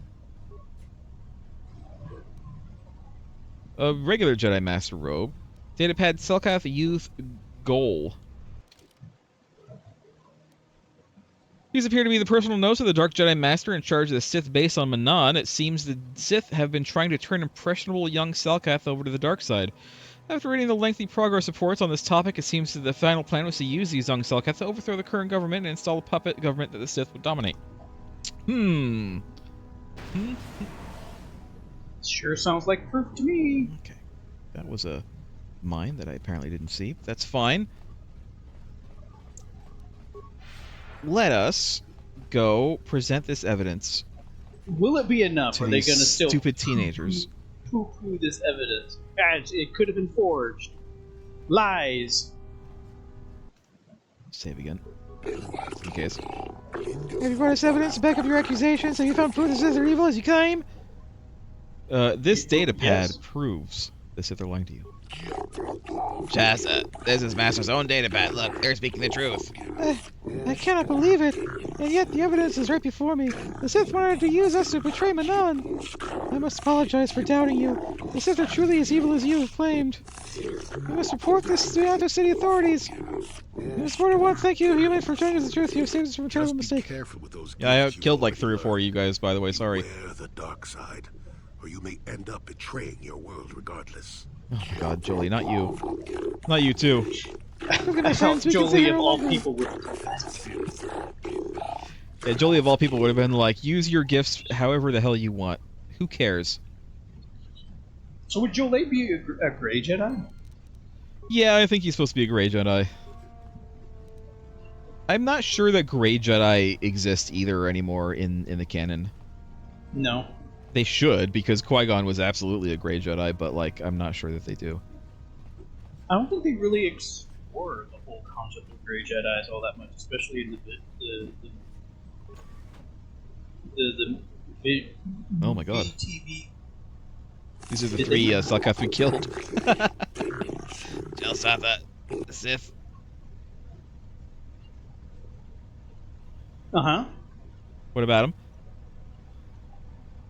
A regular Jedi Master robe. Datapad Selkath Youth Goal. These appear to be the personal notes of the Dark Jedi Master in charge of the Sith base on Manan. It seems the Sith have been trying to turn impressionable young Selkath over to the dark side. After reading the lengthy progress reports on this topic, it seems that the final plan was to use these young Selkath to overthrow the current government and install a puppet government that the Sith would dominate. Sure sounds like proof to me. Okay. That was a mine that I apparently didn't see. But that's fine. Let us go present this evidence. Will it be enough? To Are they these going to still stupid teenagers poo-poo this evidence? Guys, it could have been forged. Lies. Save again. In case. Have you brought us evidence to back up your accusations? Have you found proof the Sith are evil as you claim? This datapad Yes. proves the Sith are lying to you. Shasta, this is Master's own datapad. Look, they're speaking the truth. I cannot believe it, and yet the evidence is right before me. The Sith wanted to use us to betray Manan. I must apologize for doubting you. The Sith are truly as evil as you have claimed. You must report this to the Outer City authorities. Mr. Porter, I want to thank you, human, for telling us the truth. You have saved us from a terrible mistake. Careful with those Yeah, I gifts you killed like hold 3 or in 4 of you guys, by the way. Sorry. Beware the dark side, or you may end up betraying your world regardless. Oh my God, Jolie, not you. Not you too. Look at my I felt friends, we can say Jolie you're of all longer. people would. Yeah, Jolie of all people would have been like, use your gifts however the hell you want. Who cares? So would Jolie be a Grey Jedi? Yeah, I think he's supposed to be a Grey Jedi. I'm not sure that Grey Jedi exist either anymore in the canon. No. They should, because Qui-Gon was absolutely a Grey Jedi, but, like, I'm not sure that they do. I don't think they really explore the whole concept of Grey Jedis all that much, especially in the Oh my God. TV. These are the 3 Selkath we killed. Jill Satha, the Sith. Uh-huh. What about him?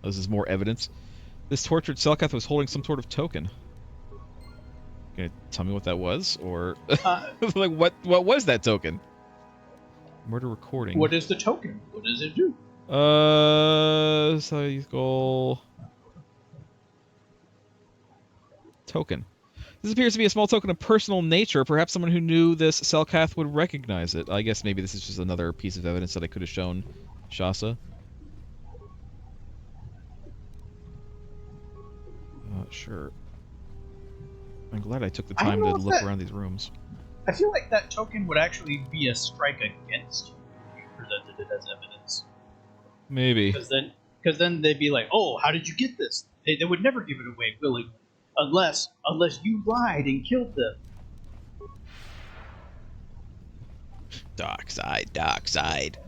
Oh, this is more evidence. This tortured Selkath was holding some sort of token. Gonna tell me what that was, or like what was that token? Murder recording. What is the token? What does it do? So goal token. This appears to be a small token of personal nature. Perhaps someone who knew this Selkath would recognize it. I guess maybe this is just another piece of evidence that I could have shown Shasa. Sure. I'm glad I took the I don't time to know if look that- around these rooms. I feel like that token would actually be a strike against you if you presented it as evidence. Maybe. Because then they'd be like, "Oh, how did you get this?" They would never give it away willingly, unless you lied and killed them. Dark side, dark side.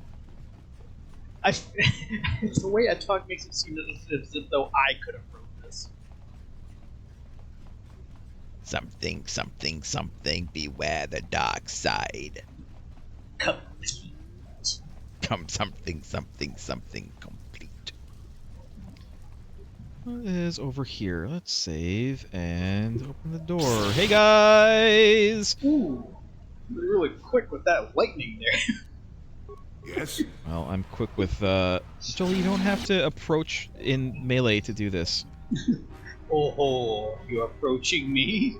The way I talk makes it seem as if though I could have wrote this. Something, something, something. Beware the dark side. Complete. Come, something, something, something complete. What is over here? Let's save and open the door. Hey guys! Ooh, you're really quick with that lightning there. Yes? Well, I'm quick with, Jolie, you don't have to approach in melee to do this. Oh, you're approaching me?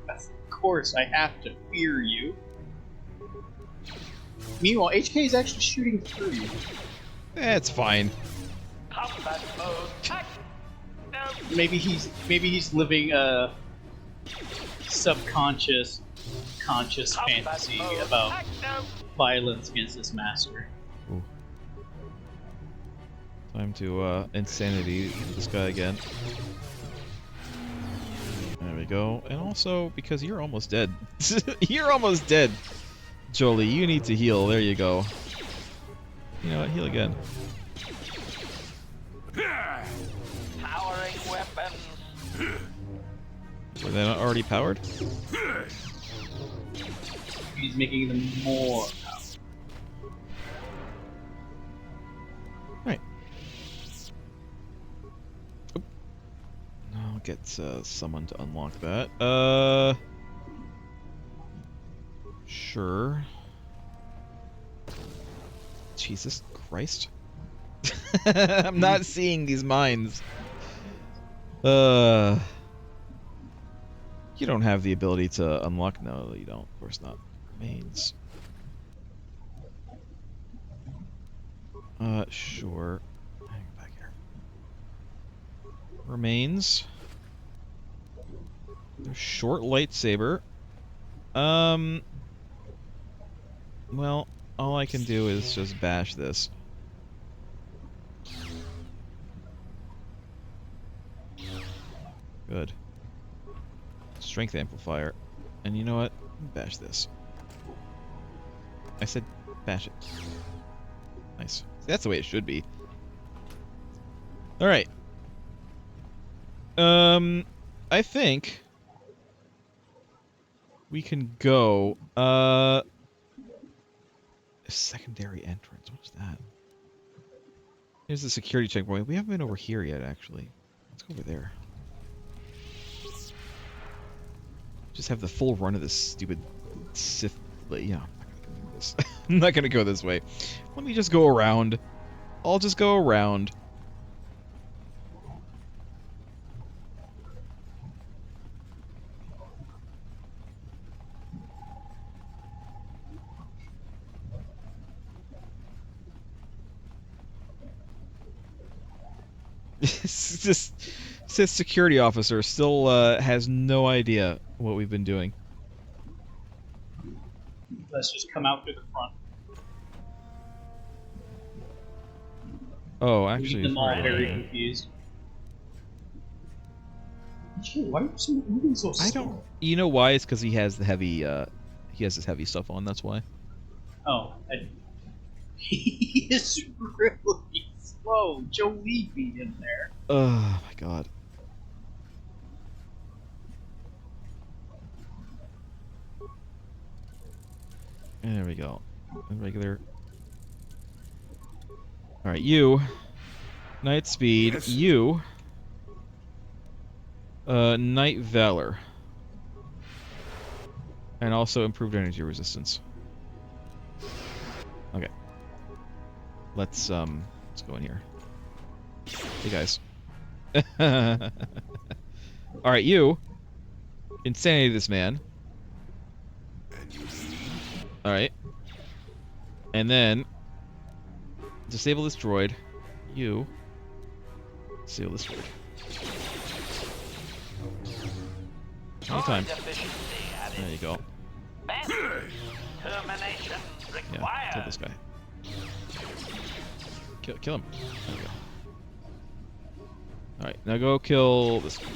Of course I have to fear you. Meanwhile, HK is actually shooting through you. It's fine. Combat mode. Act. No. Maybe he's living a subconscious, conscious fantasy about violence against his master. Ooh. Time to insanity this guy again. There we go. And also, because you're almost dead. You're almost dead. Jolie, you need to heal. There you go. You know what? Heal again. Powering weapons. Were they not already powered? He's making them more powerful. Right. Oop. I'll get someone to unlock that. Sure. Jesus Christ. I'm not seeing these mines. You don't have the ability to unlock. No, you don't. Of course not. Remains. Sure. Hang back here. Remains. There's short lightsaber. Well, all I can do is just bash this. Good. Strength amplifier. And you know what? Bash this. I said bash it. Nice. That's the way it should be. Alright. I think we can go. Secondary entrance. What's that? Here's the security checkpoint. We haven't been over here yet, actually. Let's go over there. Just have the full run of this stupid Sith. Yeah, I'm not gonna go this way. Let me just go around. I'll just go around. This Sith security officer still has no idea what we've been doing. Let's just come out through the front. Oh, actually, Leave them all right. very confused. Gee, why are you moving so slow? I don't. You know why? It's because he has the heavy. He has his heavy stuff on. That's why. Oh, he is really slow. Jolie beat him there. Oh my god. There we go. Regular. Alright, you. Night speed. Yes. You. Night valor. And also improved energy resistance. Okay. Let's go in here. Hey guys. Alright, you. Insanity this man. Alright. And then disable this droid. You disable this droid. Anytime. Droid efficiency added. There you go. Best termination Yeah, required. kill this guy. Kill him. There we go. Alright, now go kill this guy.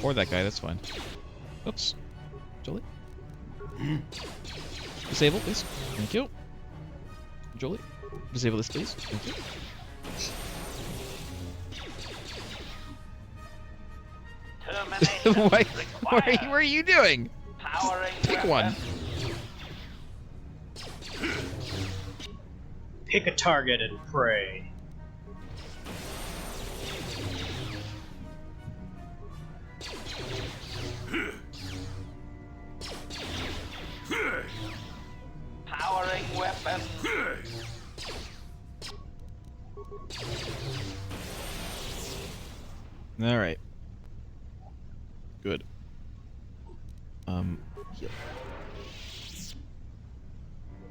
Or that guy, that's fine. Oops. Jolie? Disable, please. Thank you. Jolie? Disable this, please. Thank you. Termination what are you doing? Powering Pick one. Pick a target and pray. Powering weapon. All right. Good. Heal.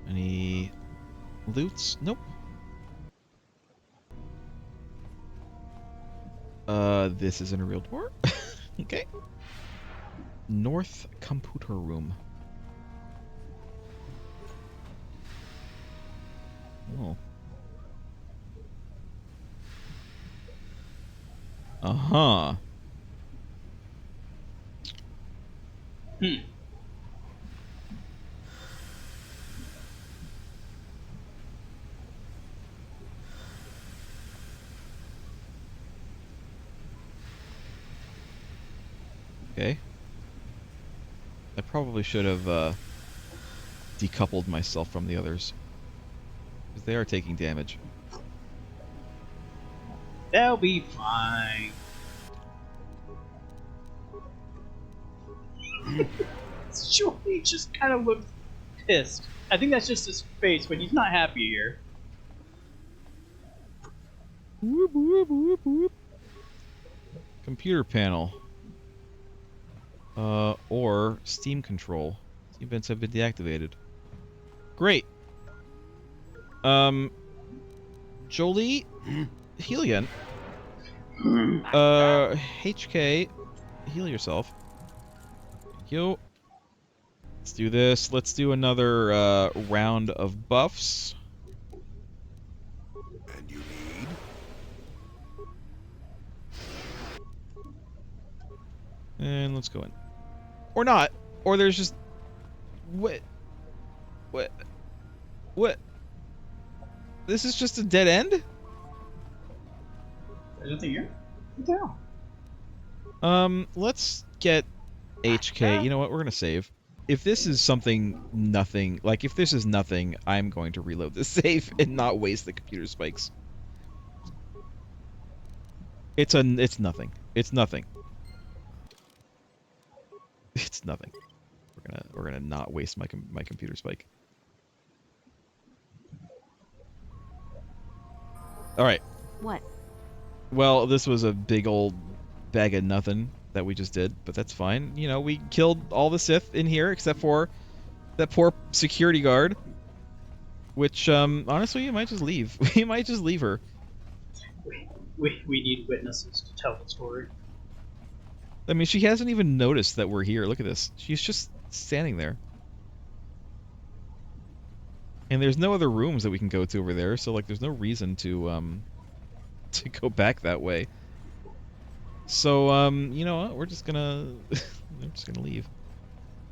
Any loots? Nope. This isn't a real door. Okay. North computer room. Oh. Uh-huh. Okay. I probably should have decoupled myself from the others. Because they are taking damage. They'll be fine. Joey just kind of looks pissed. I think that's just his face, but he's not happy here. Whoop, whoop, whoop, whoop. Computer panel. Or Steam control. Steam vents have been deactivated. Great. Jolie, heal again. HK, heal yourself. Thank you. Let's do this. Let's do another round of buffs. And you need? And let's go in. Or not. Or there's just... What? What? What? This is just a dead end? There's nothing here? What the hell? Let's get HK. You know what? We're gonna save. If this is something nothing, like if this is nothing, I'm going to reload the save and not waste the computer spikes. It's nothing. It's nothing. It's nothing. We're gonna not waste my computer spike. All right. What? Well, this was a big old bag of nothing that we just did, but that's fine. You know, we killed all the Sith in here except for that poor security guard. Which, honestly, you might just leave. We might just leave her. We need witnesses to tell the story. I mean, she hasn't even noticed that we're here. Look at this. She's just standing there. And there's no other rooms that we can go to over there, so like there's no reason to go back that way. So you know what? We're just gonna I'm just gonna leave.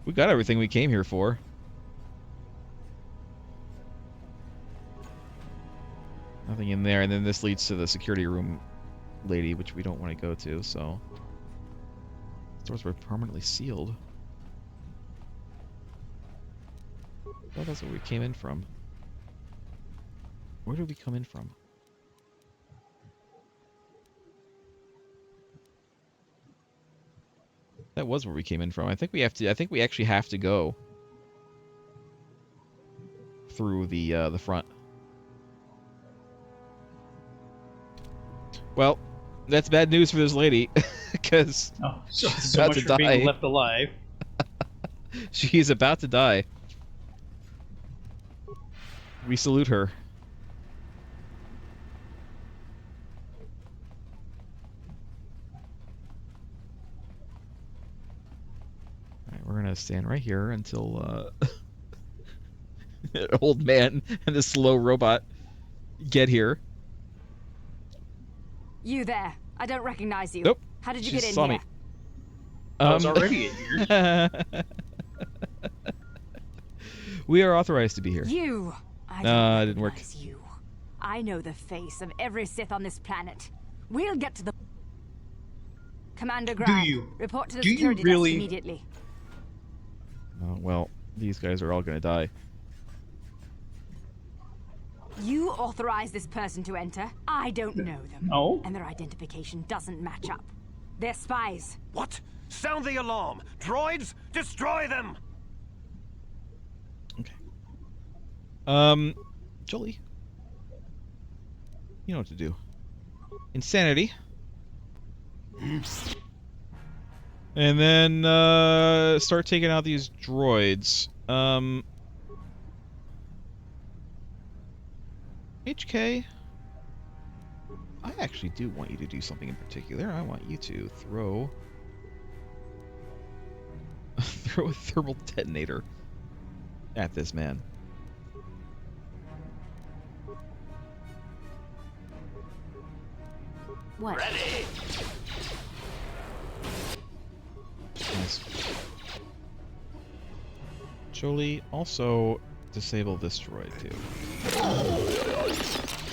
We got everything we came here for. Nothing in there, and then this leads to the security room lady, which we don't want to go to, so doors were permanently sealed. Well, that's where we came in from. Where did we come in from? That was where we came in from. I think we have to. I think we actually have to go through the front. Well, that's bad news for this lady, because she's about to die. Being left alive. She's about to die. We salute her. gonna stand right here until old man and the slow robot get here. You there. I don't recognize you. Nope. How did you She get in saw here? me. I was already in here. We are authorized to be here. You. I No, don't it didn't work. recognize you. I know the face of every Sith on this planet. We'll get to the... Commander Grant, you? report to the Do you security really? desk immediately. Well, these guys are all gonna die. You authorize this person to enter. I don't know them. Oh? And their identification doesn't match up. They're spies. What? Sound the alarm! Droids, destroy them! Jolie. You know what to do. Insanity. And then, start taking out these droids. HK. I actually do want you to do something in particular. I want you to throw... throw a thermal detonator at this man. What? Ready. Nice. Jolie, also disable this droid too.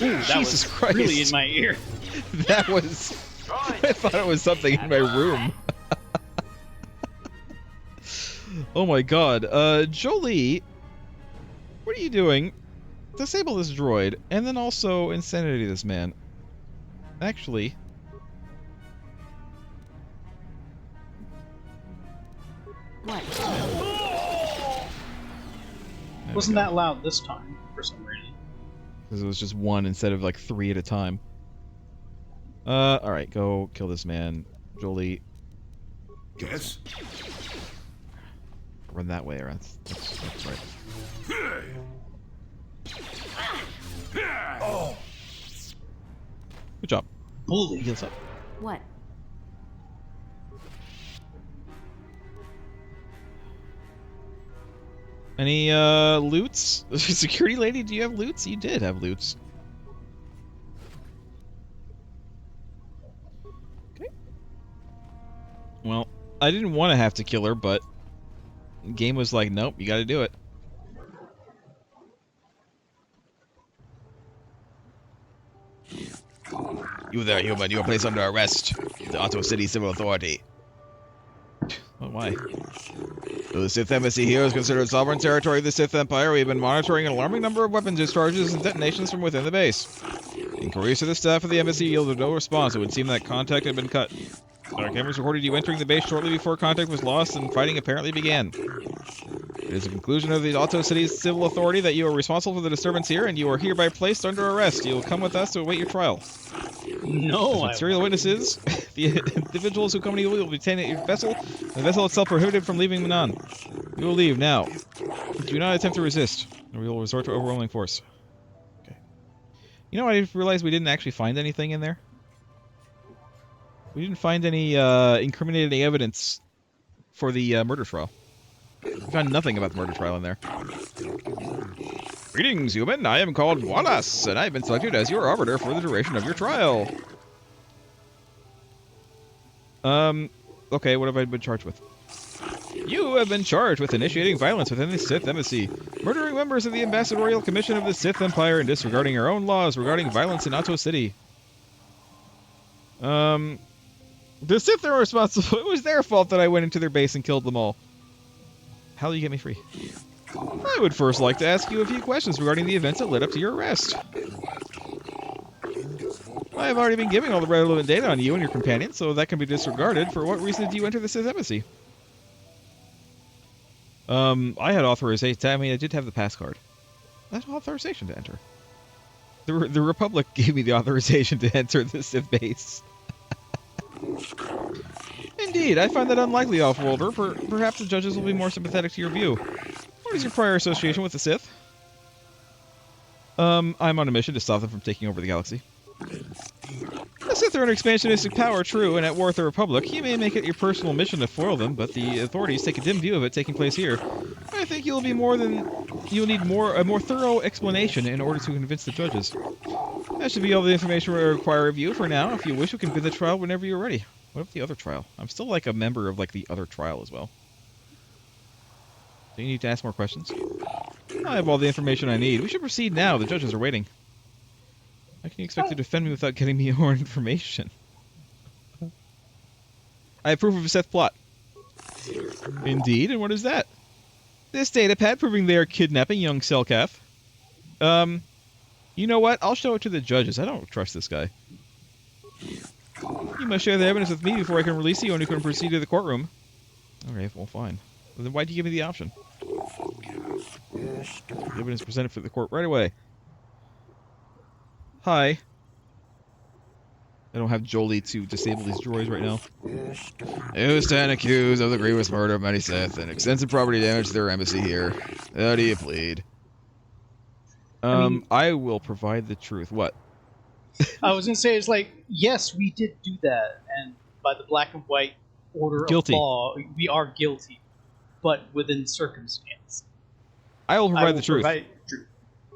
Ooh, that Jesus was Christ. really in my ear. That was... I thought it was something in my room. Oh my god. Jolie, what are you doing? Disable this droid, and then also insanity this man. Actually... What? Wasn't that loud this time, for some reason. Because it was just one instead of like 3 at a time. Alright, go kill this man. Jolie. Yes? Run that way, around. That's right. Oh. Good job. Bully. Heals up. What? Any, loots? Security lady, do you have loots? You did have loots. Okay. Well, I didn't want to have to kill her, but the game was like, nope, you gotta do it. You there, human. You are placed under arrest. The Otto City Civil Authority. Oh, why? The Sith Embassy here is considered sovereign territory of the Sith Empire. We have been monitoring an alarming number of weapons discharges and detonations from within the base. Inquiries to the staff of the embassy yielded no response. It would seem that contact had been cut. Our cameras recorded you entering the base shortly before contact was lost and fighting apparently began. It is a conclusion of the Otto City's civil authority that you are responsible for the disturbance here, and you are hereby placed under arrest. You will come with us to await your trial. No, As serial witnesses, the individuals who accompany you will be detained at your vessel, and the vessel itself prohibited from leaving Manan. You will leave now. Do not attempt to resist, or we will resort to overwhelming force. Okay. You know, I realized we didn't actually find anything in there. We didn't find any incriminating evidence for the murder trial. We found nothing about the murder trial in there. Greetings, human. I am called Wallace, and I have been selected as your arbiter for the duration of your trial. Okay, what have I been charged with? You have been charged with initiating violence within the Sith Embassy, murdering members of the Ambassadorial Commission of the Sith Empire, and disregarding your own laws regarding violence in Otto City. The Sith are responsible. It was their fault that I went into their base and killed them all. How do you get me free? I would first like to ask you a few questions regarding the events that led up to your arrest. I have already been giving all the relevant data on you and your companion, so that can be disregarded. For what reason did you enter the Sith Embassy? I had authorization. I mean, I did have the pass card. I had authorization to enter. The Republic gave me the authorization to enter the Sith base. Indeed, I find that unlikely, Offworlder. Perhaps the judges will be more sympathetic to your view. What is your prior association with the Sith? I'm on a mission to stop them from taking over the galaxy. The Sith are under expansionistic power, true, and at war with the Republic. You may make it your personal mission to foil them, but the authorities take a dim view of it taking place here. I think you'll need a more thorough explanation in order to convince the judges. That should be all the information we require of you for now. If you wish, we can begin the trial whenever you're ready. What about the other trial? I'm still like a member of like the other trial as well. Do you need to ask more questions? I have all the information I need. We should proceed now. The judges are waiting. How can you expect to defend me without getting me more information? I have proof of a Sith plot. Indeed, and what is that? This datapad proving they are kidnapping young Selkath. You know what? I'll show it to the judges. I don't trust this guy. You must share the evidence with me before I can release you and you can proceed to the courtroom. Okay, well, fine. Well, then why'd you give me the option? The evidence presented for the court right away. Hi. I don't have Jolie to disable these droids right now. You stand accused of the grievous murder of many Sith and extensive property damage to their embassy here. How do you plead? I will provide the truth. What? I was gonna say, it's like, yes, we did do that, and by the black and white order of law, we are guilty, but within circumstance. I will provide the truth.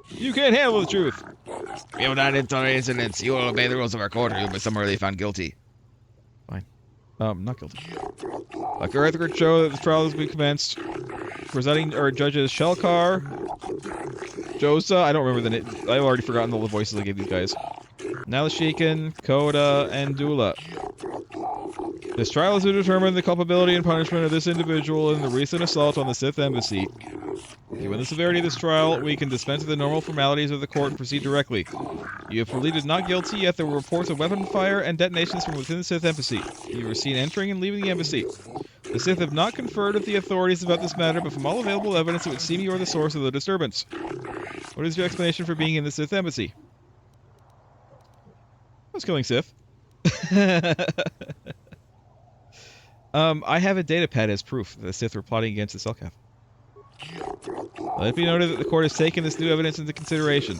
You can't handle the truth. We will not intolerate incidents. You will obey the rules of our courtroom, but summarily found guilty. Fine. Not guilty. Like our records show that the trial has been commenced. Presiding our judges Shelkar, Josa, I don't remember the name. I've already forgotten all the voices I gave these guys. Nalashikan, Koda, and Dula. This trial is to determine the culpability and punishment of this individual in the recent assault on the Sith embassy. Given the severity of this trial, we can dispense with the normal formalities of the court and proceed directly. You have pleaded not guilty, yet there were reports of weapon fire and detonations from within the Sith embassy. You were seen entering and leaving the embassy. The Sith have not conferred with the authorities about this matter, but from all available evidence, it would seem you are the source of the disturbance. What is your explanation for being in the Sith embassy? I was killing Sith. I have a datapad as proof that the Sith were plotting against the Selkath. Let it be noted that the court has taken this new evidence into consideration.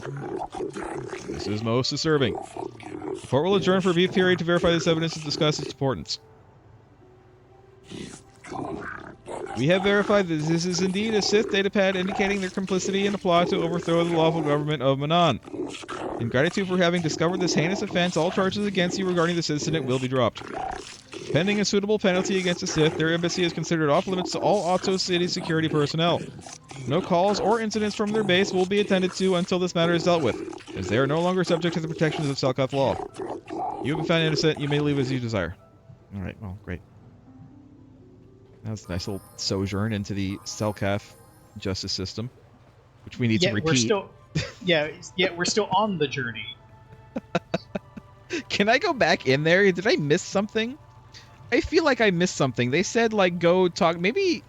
This is most disturbing. The court will adjourn for a brief period to verify this evidence and discuss its importance. We have verified that this is indeed a Sith datapad indicating their complicity in a plot to overthrow the lawful government of Manan. In gratitude for having discovered this heinous offense, all charges against you regarding this incident will be dropped. Pending a suitable penalty against the Sith, their embassy is considered off-limits to all Otto City security personnel. No calls or incidents from their base will be attended to until this matter is dealt with, as they are no longer subject to the protections of Selkath law. You have been found innocent. You may leave as you desire. Alright, well, great. That was a nice little sojourn into the Selkath justice system, which we need to repeat. We're still on the journey. Can I go back in there? Did I miss something? I feel like I missed something. They said, like, go talk. Maybe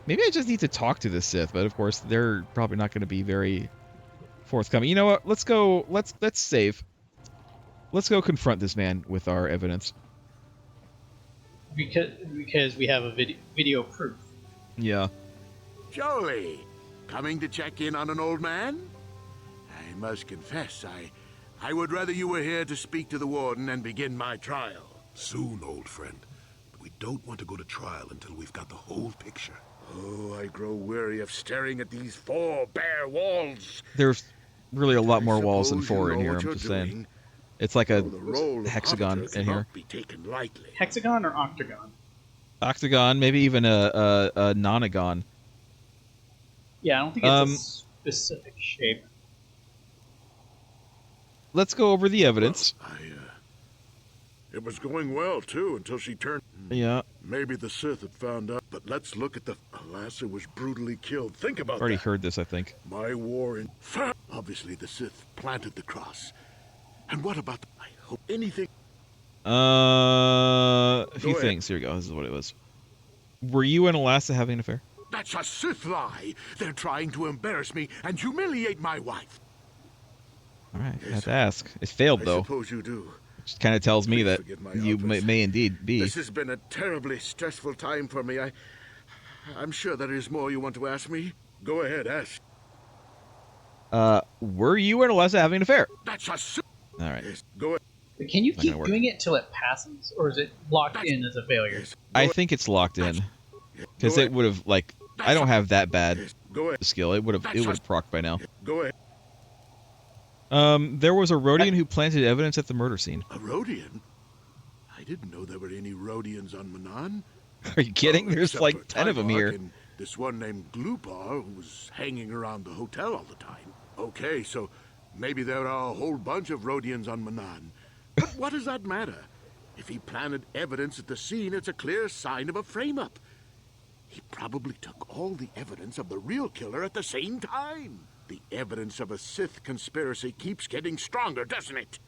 I just need to talk to the Sith, but of course they're probably not going to be very forthcoming. You know what? Let's go. Let's save. Let's go confront this man with our evidence. Because we have a video proof. Yeah. Jolie, coming to check in on an old man? I must confess, I would rather you were here to speak to the warden and begin my trial. Soon, old friend. But we don't want to go to trial until we've got the whole picture. Oh, I grow weary of staring at these 4 bare walls. There's really a lot more walls than 4 in here, I'm just saying. It's like a hexagon in here. Hexagon or octagon? Octagon, maybe even a nonagon. Yeah, I don't think it's a specific shape. Let's go over the evidence. It was going well, too, until she turned... Yeah. Maybe the Sith had found out, but let's look at the... Alassa was brutally killed. Think about that. Already heard this, I think. My war in... Obviously, the Sith planted the cross. And what about the... I hope anything... A few things. Here we go. This is what it was. Were you and Alassa having an affair? That's a Sith lie. They're trying to embarrass me and humiliate my wife. Alright, I have to ask. It failed, though. I suppose you do. Which kind of tells me that you may indeed be. This has been a terribly stressful time for me. I'm sure there is more you want to ask me. Go ahead, ask. Were you and Alessa having an affair? That's a... Alright. Yes, go ahead. But can you Not keep gonna work. doing it till it passes, or is it locked in as a failure? I think it's locked in. Because it would have, like, I don't have that bad skill. It would have procced by now. Go ahead. There was a Rhodian who planted evidence at the murder scene. A Rhodian? I didn't know there were any Rhodians on Manan. Are you kidding? There's Except like for 10 of them here. Tyvark and this one named Glupar who was hanging around the hotel all the time. Okay, so maybe there are a whole bunch of Rhodians on Manan. But what does that matter? If he planted evidence at the scene, it's a clear sign of a frame-up. He probably took all the evidence of the real killer at the same time. The evidence of a Sith conspiracy keeps getting stronger, doesn't it?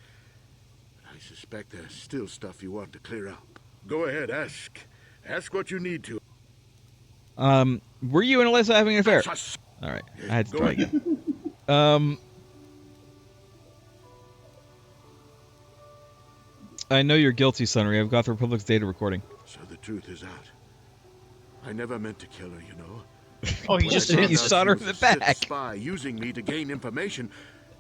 I suspect there's still stuff you want to clear up. Go ahead, ask. Ask what you need to. Were you and Alyssa having an affair? All right, I had to try again. I know you're guilty, Sunry. I've got the Republic's data recording. So the truth is out. I never meant to kill her, you know. Oh, you just did. You shot her in the back. Spy using me to gain information.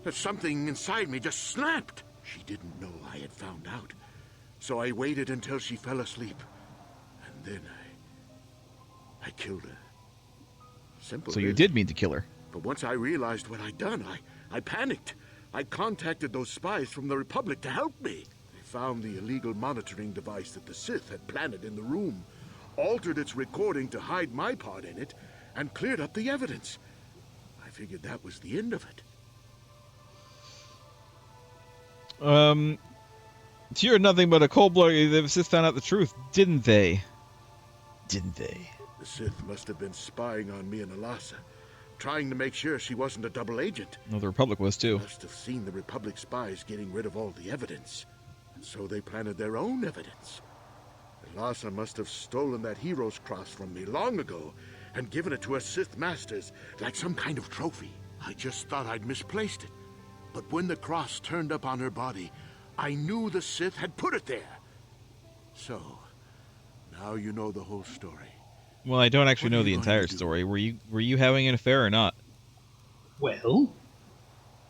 That something inside me just snapped. She didn't know I had found out. So I waited until she fell asleep. And then I killed her. Simple. So you really. did mean to kill her. But once I realized what I'd done, I panicked. I contacted those spies from the Republic to help me. They found the illegal monitoring device that the Sith had planted in the room, altered its recording to hide my part in it, and cleared up the evidence. I figured that was the end of it. You're nothing but a cold-blooded. The Sith found out the truth, didn't they? Didn't they? The Sith must have been spying on me and Alasa, trying to make sure she wasn't a double agent. No, the Republic was too. They must have seen the Republic spies getting rid of all the evidence, and so they planted their own evidence. Alasa must have stolen that hero's cross from me long ago and given it to her Sith masters like some kind of trophy. I just thought I'd misplaced it. But when the cross turned up on her body, I knew the Sith had put it there. So, now you know the whole story. Well, I don't actually know the entire story. Were you having an affair or not? Well,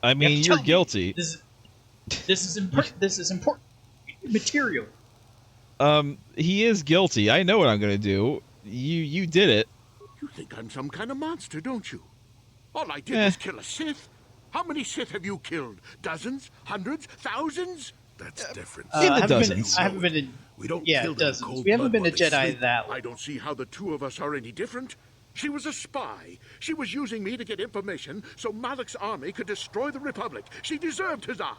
I mean, you're guilty. This is important material. He is guilty. I know what I'm gonna do. You did it. You think I'm some kind of monster, don't you? All I did was kill a Sith. How many Sith have you killed? Dozens? Hundreds? Thousands? That's different. In the dozens. I haven't been in. We don't Yeah, kill them in dozens. cold We haven't blood been a while they Jedi sleep. that way. I don't see how the two of us are any different. She was a spy. She was using me to get information so Malak's army could destroy the Republic. She deserved his eye.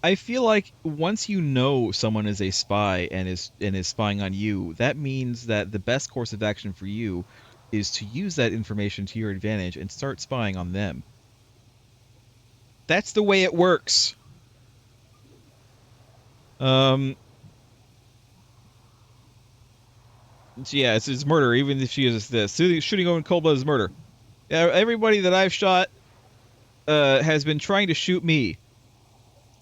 I feel like once you know someone is a spy and is spying on you, that means that the best course of action for you is to use that information to your advantage and start spying on them. That's the way it works. So yeah, it's murder, even if she is this. Shooting over in cold blood is murder. Everybody that I've shot has been trying to shoot me.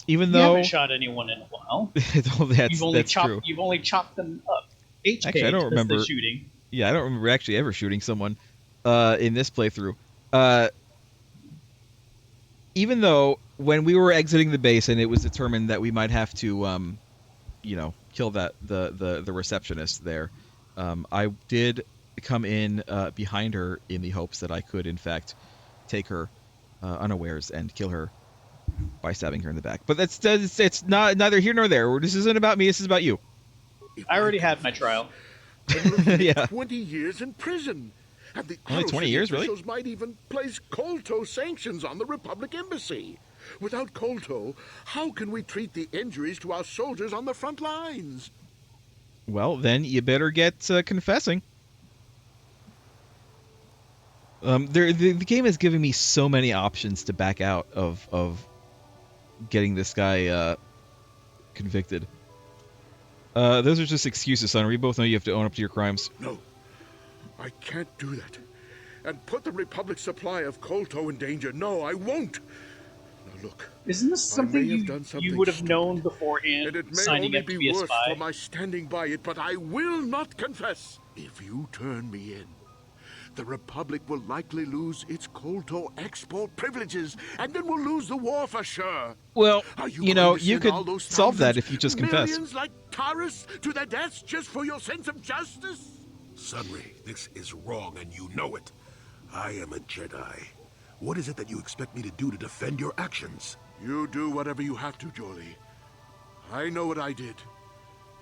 Even though You haven't shot anyone in a while. that's true. You've only chopped them up. HK Actually, I don't remember the shooting. Yeah, I don't remember actually ever shooting someone in this playthrough. Even though when we were exiting the base and it was determined that we might have to, kill the receptionist there, I did come in behind her in the hopes that I could, in fact, take her unawares and kill her by stabbing her in the back. But it's not neither here nor there. This isn't about me. This is about you. I already had my trial. Yeah. 20 years in prison. And the Only 20 years, really? officials might even place Kolto sanctions on the Republic Embassy. Without Kolto, how can we treat the injuries to our soldiers on the front lines? Well, then you better get confessing. The game is giving me so many options to back out of getting this guy convicted. Those are just excuses, son. We both know you have to own up to your crimes. No, I can't do that. And put the Republic's supply of Kolto in danger. No, I won't. Now look. Isn't this something you would have known beforehand, and it may signing only up to be be a worse spy? for my standing by it, but I will not confess. If you turn me in, The Republic will likely lose its Kolto export privileges, and then we'll lose the war for sure. Well, you know, you could solve that if you just confess. Millions like Taurus to their deaths just for your sense of justice? Sunry, this is wrong, and you know it. I am a Jedi. What is it that you expect me to do to defend your actions? You do whatever you have to, Jolie. I know what I did.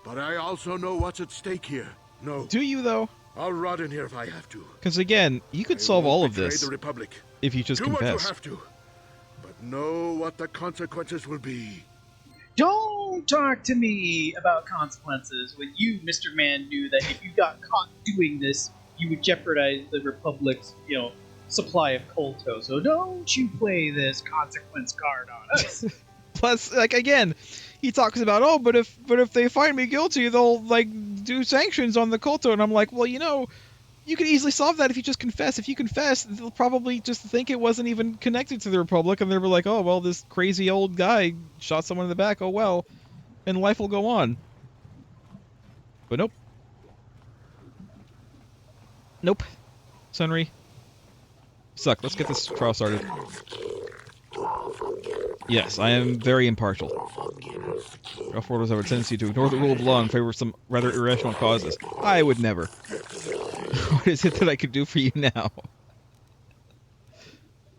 But I also know what's at stake here. No. Do you, though? I'll rot in here if I have to. Because, again, you could solve all of this the Republic. if you just do confess. What you have to. But know what the consequences will be. Don't talk to me about consequences when you, Mr. Man, knew that if you got caught doing this, you would jeopardize the Republic's, supply of Kolto. So don't you play this consequence card on us. Plus, again, he talks about, but if they find me guilty, they'll do sanctions on the Kolto, and I'm like, well, you could easily solve that if you just confess. If you confess, they'll probably just think it wasn't even connected to the Republic, and they'll be like, oh well, this crazy old guy shot someone in the back. Oh well, and life will go on. But nope. Sunry. Suck. Let's get this trial started. Yes, I am very impartial. Ralph Warders have a tendency to ignore the rule of law in favor of some rather irrational causes. I would never. What is it that I could do for you now?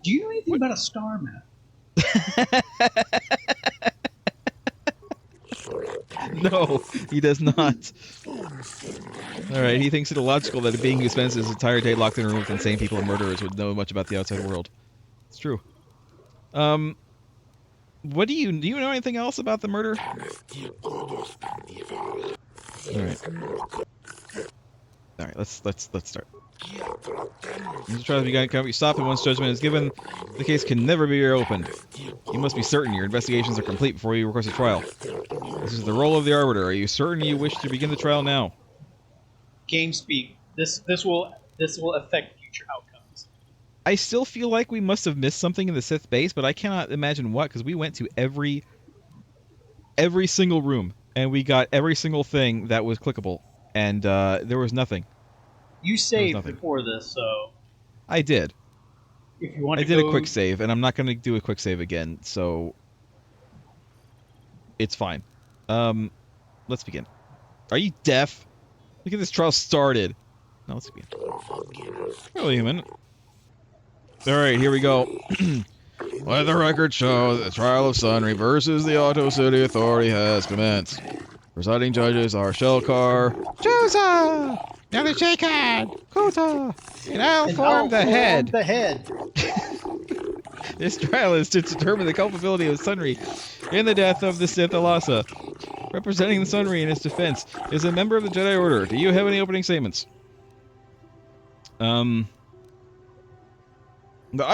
Do you know anything about a star map? No, he does not. Alright, he thinks it illogical that a being who spends his entire day locked in a room with insane people and murderers would know much about the outside world. It's true. What do you know anything else about the murder? Alright, let's start. This trial cannot be stopped and once judgment is given, the case can never be reopened. You must be certain your investigations are complete before you request a trial. This is the role of the Arbiter. Are you certain you wish to begin the trial now? Game speak. This will affect future outcomes. I still feel like we must have missed something in the Sith base, but I cannot imagine what, because we went to every single room, and we got every single thing that was clickable, and there was nothing. You saved before this, so... I did. If you want to I did a quick save, and I'm not going to do a quick save again, so... It's fine. Let's begin. Are you deaf? Look at this trial started. No, let's begin. Wait a minute. Alright, here we go. Let the record show that the trial of Sunry versus the Auto City Authority has commenced. Presiding judges are Shelkar, Josa! Now the J-Cad! Kota! And I'll form the head! This trial is to determine the culpability of Sunry in the death of the Sith Alasa. Representing the Sunry in his defense is a member of the Jedi Order. Do you have any opening statements? I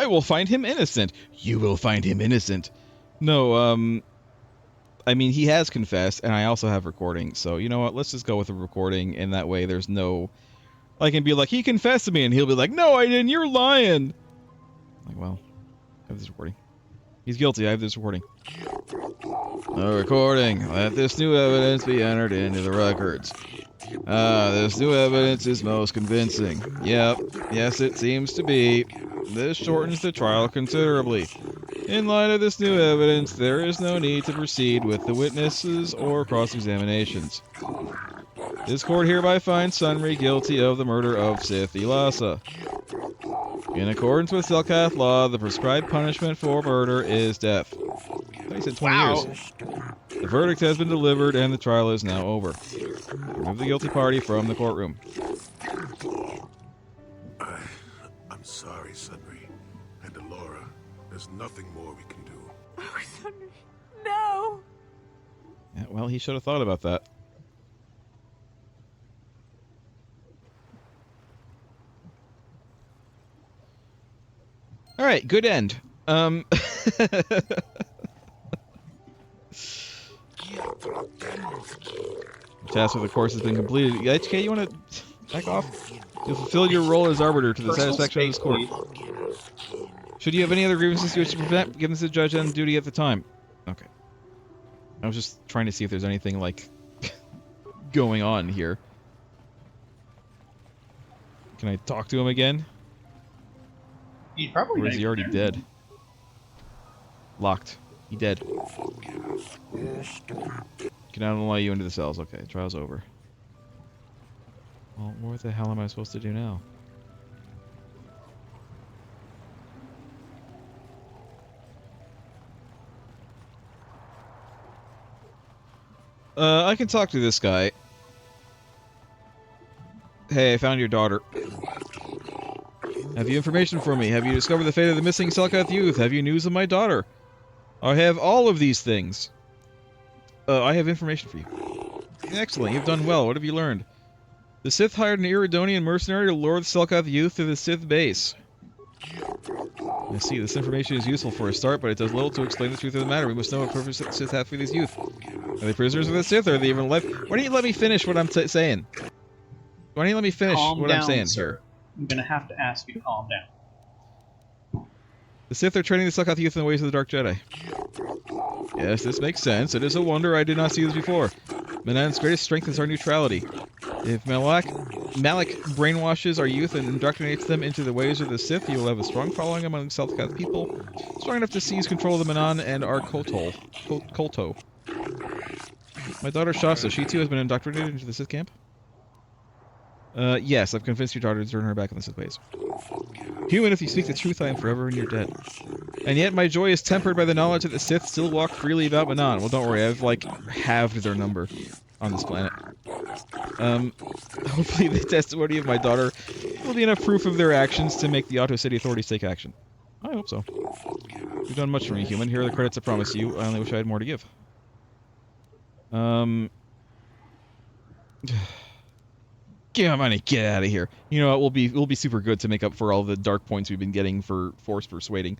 will find him innocent. You will find him innocent. No, I mean, he has confessed, and I also have recording, so you know what? Let's just go with a recording, and that way there's no... I can be like, he confessed to me, and he'll be like, no, I didn't, you're lying! Like, well, I have this recording. He's guilty, I have this recording. A recording. Let this new evidence be entered into the records. This new evidence is most convincing. Yep, yes it seems to be. This shortens the trial considerably. In light of this new evidence, there is no need to proceed with the witnesses or cross-examinations. This court hereby finds Sunry guilty of the murder of Sith Ilasa. In accordance with Selkath law, the prescribed punishment for murder is death. I thought he said 20 years. The verdict has been delivered and the trial is now over. Remove the guilty party from the courtroom. I'm sorry, Sunry. And Alora, there's nothing more we can do. Oh, Sunry, no! Yeah, well, he should have thought about that. Alright, good end. Task of the course has been completed. HK, you want to back off? You fulfilled your role as arbiter to the satisfaction of this court. Should you have any other grievances you wish to prevent, give them to the judge on duty at the time. Okay. I was just trying to see if there's anything, like, going on here. Can I talk to him again? He's probably Or is he already there. dead? Locked. He dead. Cannot allow you into the cells. Okay, trial's over. Well, what the hell am I supposed to do now? I can talk to this guy. Hey, I found your daughter. Have you information for me? Have you discovered the fate of the missing Selkath youth? Have you news of my daughter? I have all of these things. I have information for you. Excellent, you've done well. What have you learned? The Sith hired an Iridonian mercenary to lure the Selkath youth to the Sith base. I see, this information is useful for a start, but it does little to explain the truth of the matter. We must know what purpose the Sith have for these youth. Are they prisoners of the Sith, or are they even alive? Why don't you let me finish what I'm saying? Why don't you let me finish what I'm saying here? I'm gonna have to ask you to calm down. The Sith are training the Selkath youth in the ways of the Dark Jedi. Yes, this makes sense. It is a wonder I did not see this before. Manan's greatest strength is our neutrality. If Malak brainwashes our youth and indoctrinates them into the ways of the Sith, he will have a strong following among Selkath people, strong enough to seize control of the Manan and our Kolto. My daughter Shasta, she too has been indoctrinated into the Sith camp? Yes, I've convinced your daughter to turn her back on the Sith ways. Human, if you speak the truth, I am forever in your debt. And yet my joy is tempered by the knowledge that the Sith still walk freely about Manan. Well, don't worry, I've, like, halved their number on this planet. Hopefully the testimony of my daughter will be enough proof of their actions to make the Otto City authorities take action. I hope so. You've done much for me, human. Here are the credits I promise you. I only wish I had more to give. Get money, get out of here. You know what? We'll be super good to make up for all the dark points we've been getting for force persuading.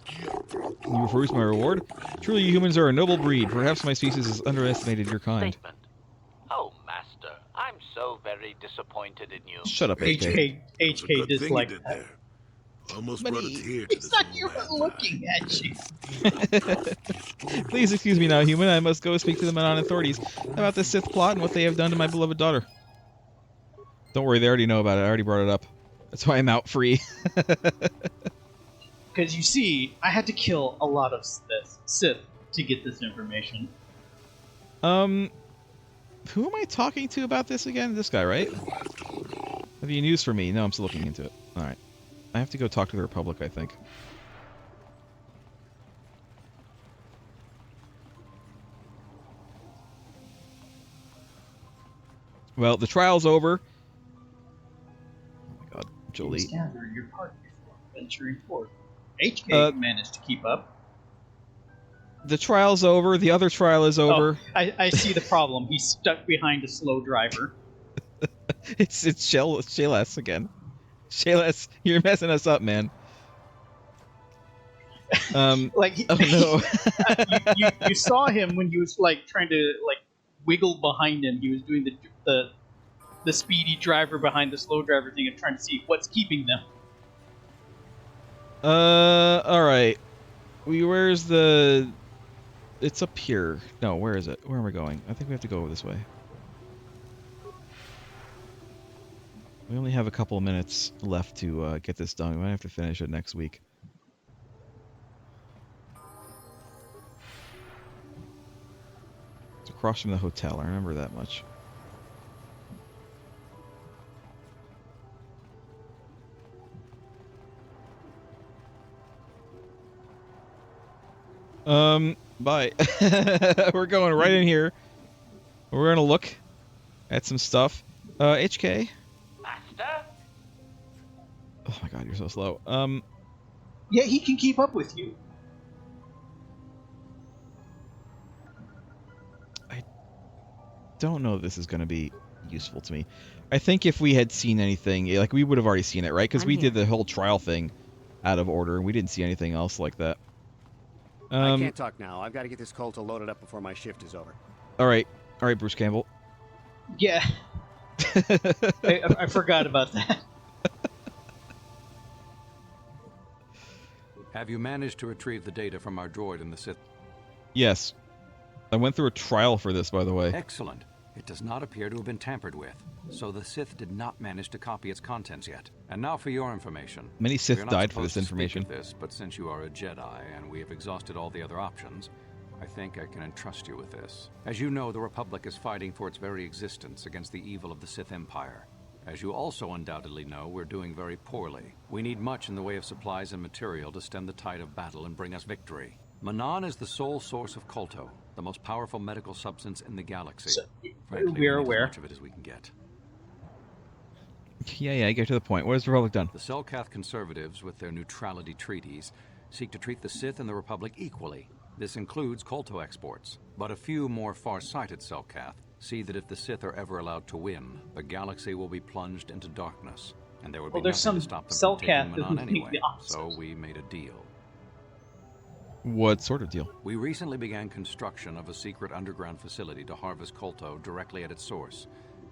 You refuse my reward? Truly, you humans are a noble breed. Perhaps my species has underestimated your kind. Statement. Oh, Master, I'm so very disappointed in you. Shut up, HK. HK disliked that. Almost brought a tear to It's not even looking at you. Please excuse me now, human. I must go speak to the Manan authorities about the Sith plot and what they have done to my beloved daughter. Don't worry, they already know about it. I already brought it up. That's why I'm out free. Because you see, I had to kill a lot of Sith to get this information. Who am I talking to about this again? This guy, right? Have you news for me? No, I'm still looking into it. Alright. I have to go talk to the Republic, I think. Well, the trial's over. Oh my god, Jolie. Please gather your party before venturing forth. HK managed to keep up. The trial's over. The other trial is over. Oh, I see the problem. He's stuck behind a slow driver. It's Shaylas again. Shaylas, you're messing us up, man. Like, oh no! you saw him when he was like trying to like wiggle behind him. He was doing the speedy driver behind the slow driver thing and trying to see what's keeping them. All right. Where's the? It's up here. No, where is it? Where am I going? I think we have to go this way. We only have a couple of minutes left to get this done. We might have to finish it next week. It's across from the hotel. I remember that much. Bye. We're going right in here. We're gonna look at some stuff. HK. Master? Oh my god, you're so slow. Yeah, he can keep up with you. I don't know if this is gonna be useful to me. I think if we had seen anything, like we would have already seen it, right? Because we did the whole trial thing out of order, and we didn't see anything else like that. I can't talk now. I've got to get this Colto loaded up before my shift is over. All right, Bruce Campbell. Yeah. I forgot about that. Have you managed to retrieve the data from our droid in the Sith? Yes. I went through a trial for this, by the way. Excellent. It does not appear to have been tampered with, so the Sith did not manage to copy its contents yet. And now for your information. Many Sith We are not died for supposed this to speak information. of this, but since you are a Jedi and we have exhausted all the other options, I think I can entrust you with this. As you know, the Republic is fighting for its very existence against the evil of the Sith Empire. As you also undoubtedly know, we're doing very poorly. We need much in the way of supplies and material to stem the tide of battle and bring us victory. Manan is the sole source of Kolto, the most powerful medical substance in the galaxy. So, Frankly, we're we need aware. as much of it as we can get. Yeah, get to the point. What has the Republic done? The Selkath conservatives, with their neutrality treaties, seek to treat the Sith and the Republic equally. This includes Kolto exports. But a few more far-sighted Selkath see that if the Sith are ever allowed to win, the galaxy will be plunged into darkness, and there would be there's nothing to some stop them from taking Selkath who Manan think anyway. the opposite. So we made a deal. What sort of deal? We recently began construction of a secret underground facility to harvest Kolto directly at its source.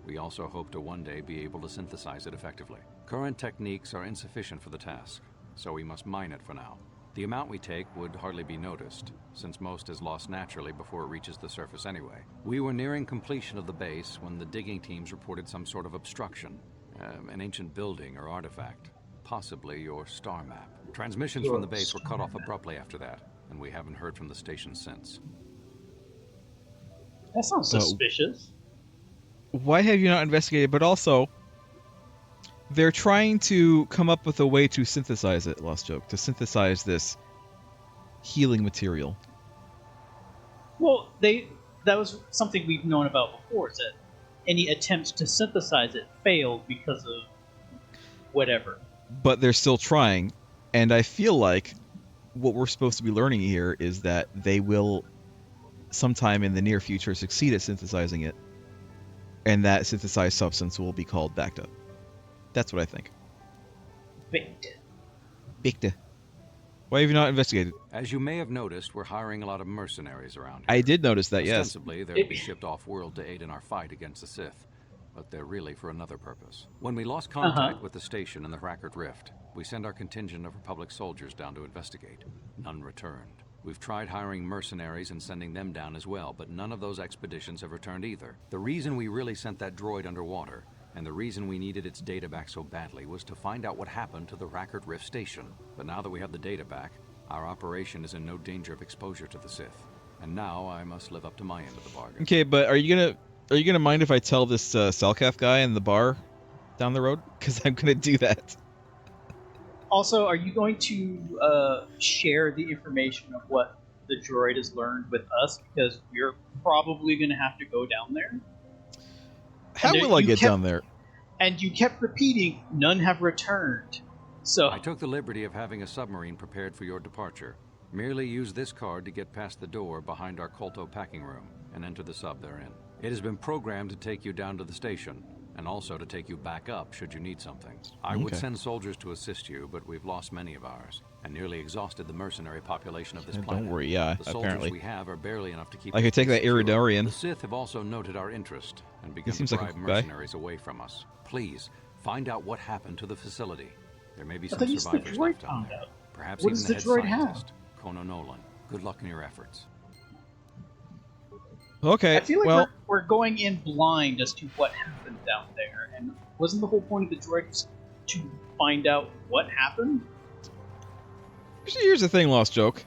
We also hope to one day be able to synthesize it effectively. Current techniques are insufficient for the task, so we must mine it for now. The amount we take would hardly be noticed, since most is lost naturally before it reaches the surface anyway. We were nearing completion of the base when the digging teams reported some sort of obstruction, an ancient building or artifact, possibly your star map. Transmissions from the base were cut off abruptly after that, and we haven't heard from the station since. That sounds suspicious. Why have you not investigated? But also, they're trying to come up with a way to synthesize it, Lost Joke, to synthesize this healing material. Well, that was something we've known about before, is that any attempts to synthesize it failed because of whatever. But they're still trying, and I feel like what we're supposed to be learning here is that they will, sometime in the near future, succeed at synthesizing it, and that synthesized substance will be called Bacta. That's what I think. Bacta. Why have you not investigated? As you may have noticed, we're hiring a lot of mercenaries around here. I did notice that, yes. Ostensibly, they're to be shipped off-world to aid in our fight against the Sith, but they're really for another purpose. When we lost contact with the station in the Rackard Rift, we sent our contingent of Republic soldiers down to investigate. None returned. We've tried hiring mercenaries and sending them down as well, but none of those expeditions have returned either. The reason we really sent that droid underwater, and the reason we needed its data back so badly, was to find out what happened to the Rackard Rift station. But now that we have the data back, our operation is in no danger of exposure to the Sith. And now I must live up to my end of the bargain. Okay, but are you gonna mind if I tell this Selkath guy in the bar down the road? Because I'm gonna do that. Also, are you going to share the information of what the droid has learned with us? Because we're probably going to have to go down there. How will I get down there? And you kept repeating, none have returned. So I took the liberty of having a submarine prepared for your departure. Merely use this card to get past the door behind our Kolto packing room and enter the sub therein. It has been programmed to take you down to the station, and also to take you back up should you need something. I would send soldiers to assist you, but we've lost many of ours, and nearly exhausted the mercenary population of this planet. Don't worry, yeah, the soldiers apparently. we have are barely enough to keep I could take that secure. Iridarian. The Sith have also noted our interest and begun to seems like a drive cool guy. mercenaries away from us. Please, find out what happened to the facility. There may be But some at least the survivors droid left down found there. out. Perhaps What even does the the head droid have? scientist, Kono Nolan. Good luck in your efforts. Okay, I feel like well, we're going in blind as to what happened down there. And wasn't the whole point of the droid to find out what happened? here's the thing, Lost Joke.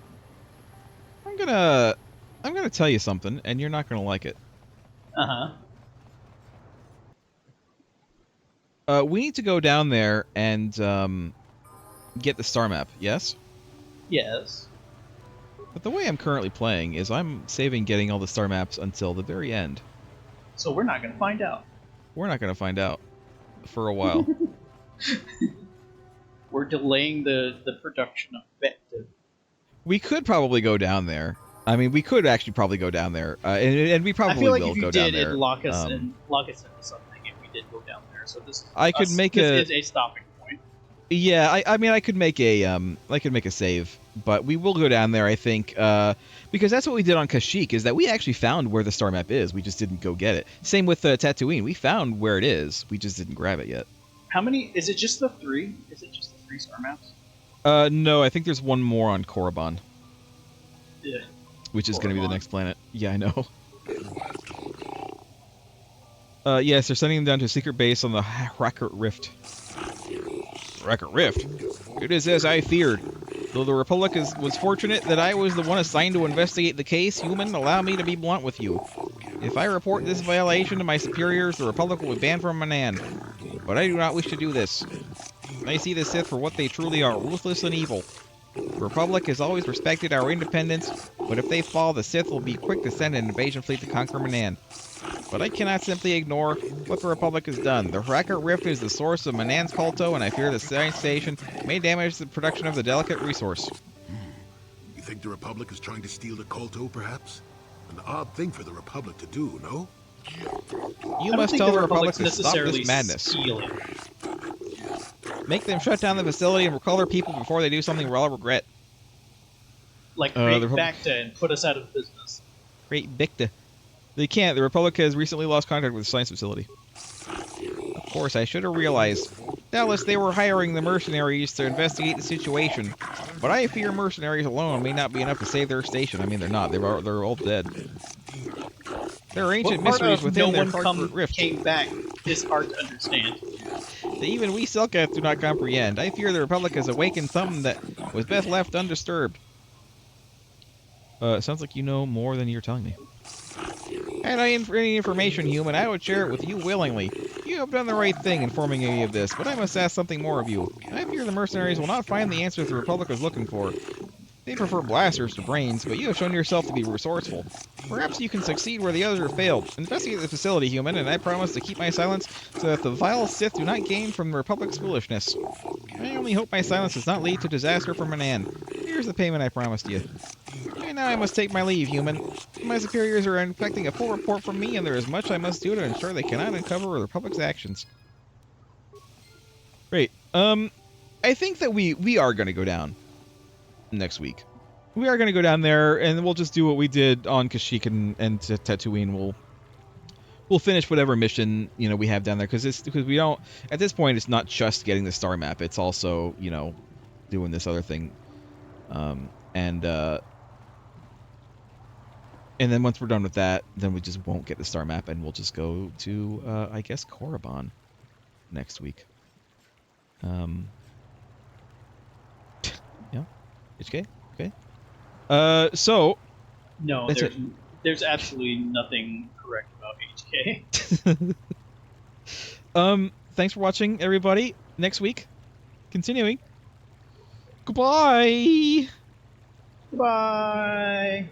I'm gonna tell you something, and you're not gonna like it. We need to go down there and get the star map. Yes. Yes. But the way I'm currently playing is I'm saving getting all the star maps until the very end. So we're not going to find out. We're not going to find out for a while. We're delaying the production of Vector. We could probably go down there. I mean, we could actually probably go down there, and we probably I feel like will if you go did, down there. it'd lock us into something if we did go down there. So this is a stopping point. Yeah, I mean, I could make a save, but we will go down there, I think, because that's what we did on Kashyyyk, is that we actually found where the star map is. We just didn't go get it. Same with Tatooine. We found where it is. We just didn't grab it yet. How many? Is it just the 3? Is it just the 3 star maps? No, I think there's one more on Korriban. Yeah. Which is going to be the next planet. Yeah, I know. Yes, they're sending them down to a secret base on the Racket Rift. Racket Rift? It is as I feared. Though the Republic was fortunate that I was the one assigned to investigate the case, human, allow me to be blunt with you. If I report this violation to my superiors, the Republic will be banned from Manan. But I do not wish to do this. I see the Sith for what they truly are, ruthless and evil. The Republic has always respected our independence, but if they fall, the Sith will be quick to send an invasion fleet to conquer Manan. But I cannot simply ignore what the Republic has done. The Racket Rift is the source of Manan's Kolto, and I fear the science station may damage the production of the delicate resource. You think the Republic is trying to steal the Kolto, perhaps? An odd thing for the Republic to do, no? You must tell the Republic to stop this madness. Make them shut down the facility and recall their people before they do something we'll all regret. Like create Bacta and put us out of business. Create Bacta. They can't. The Republic has recently lost contact with the science facility. Of course, I should have realized. Doubtless they were hiring the mercenaries to investigate the situation. But I fear mercenaries alone may not be enough to save their station. I mean, they're not. They're all dead. There are ancient mysteries within their Racket Rift. Came back is hard to understand. That even we Selkath do not comprehend. I fear the Republic has awakened something that was best left undisturbed. It sounds like you know more than you're telling me. Had I any information, human, I would share it with you willingly. You have done the right thing informing me of this, but I must ask something more of you. I fear the mercenaries will not find the answers the Republic is looking for. They prefer blasters to brains, but you have shown yourself to be resourceful. Perhaps you can succeed where the others have failed. Investigate the facility, human, and I promise to keep my silence so that the vile Sith do not gain from the Republic's foolishness. I only hope my silence does not lead to disaster for Manan. Here's the payment I promised you. And now I must take my leave, human. My superiors are expecting a full report from me, and there is much I must do to ensure they cannot uncover the Republic's actions. Great. I think that we are going to go down next week. We are going to go down there, and we'll just do what we did on Kashyyyk and Tatooine. We'll finish whatever mission we have down there, because we don't. At this point, it's not just getting the star map; it's also doing this other thing, and then once we're done with that, then we just won't get the star map, and we'll just go to I guess Korriban next week. Yeah. HK? Okay. So... No, there's absolutely nothing correct about HK. Thanks for watching, everybody. Next week, continuing. Goodbye! Goodbye!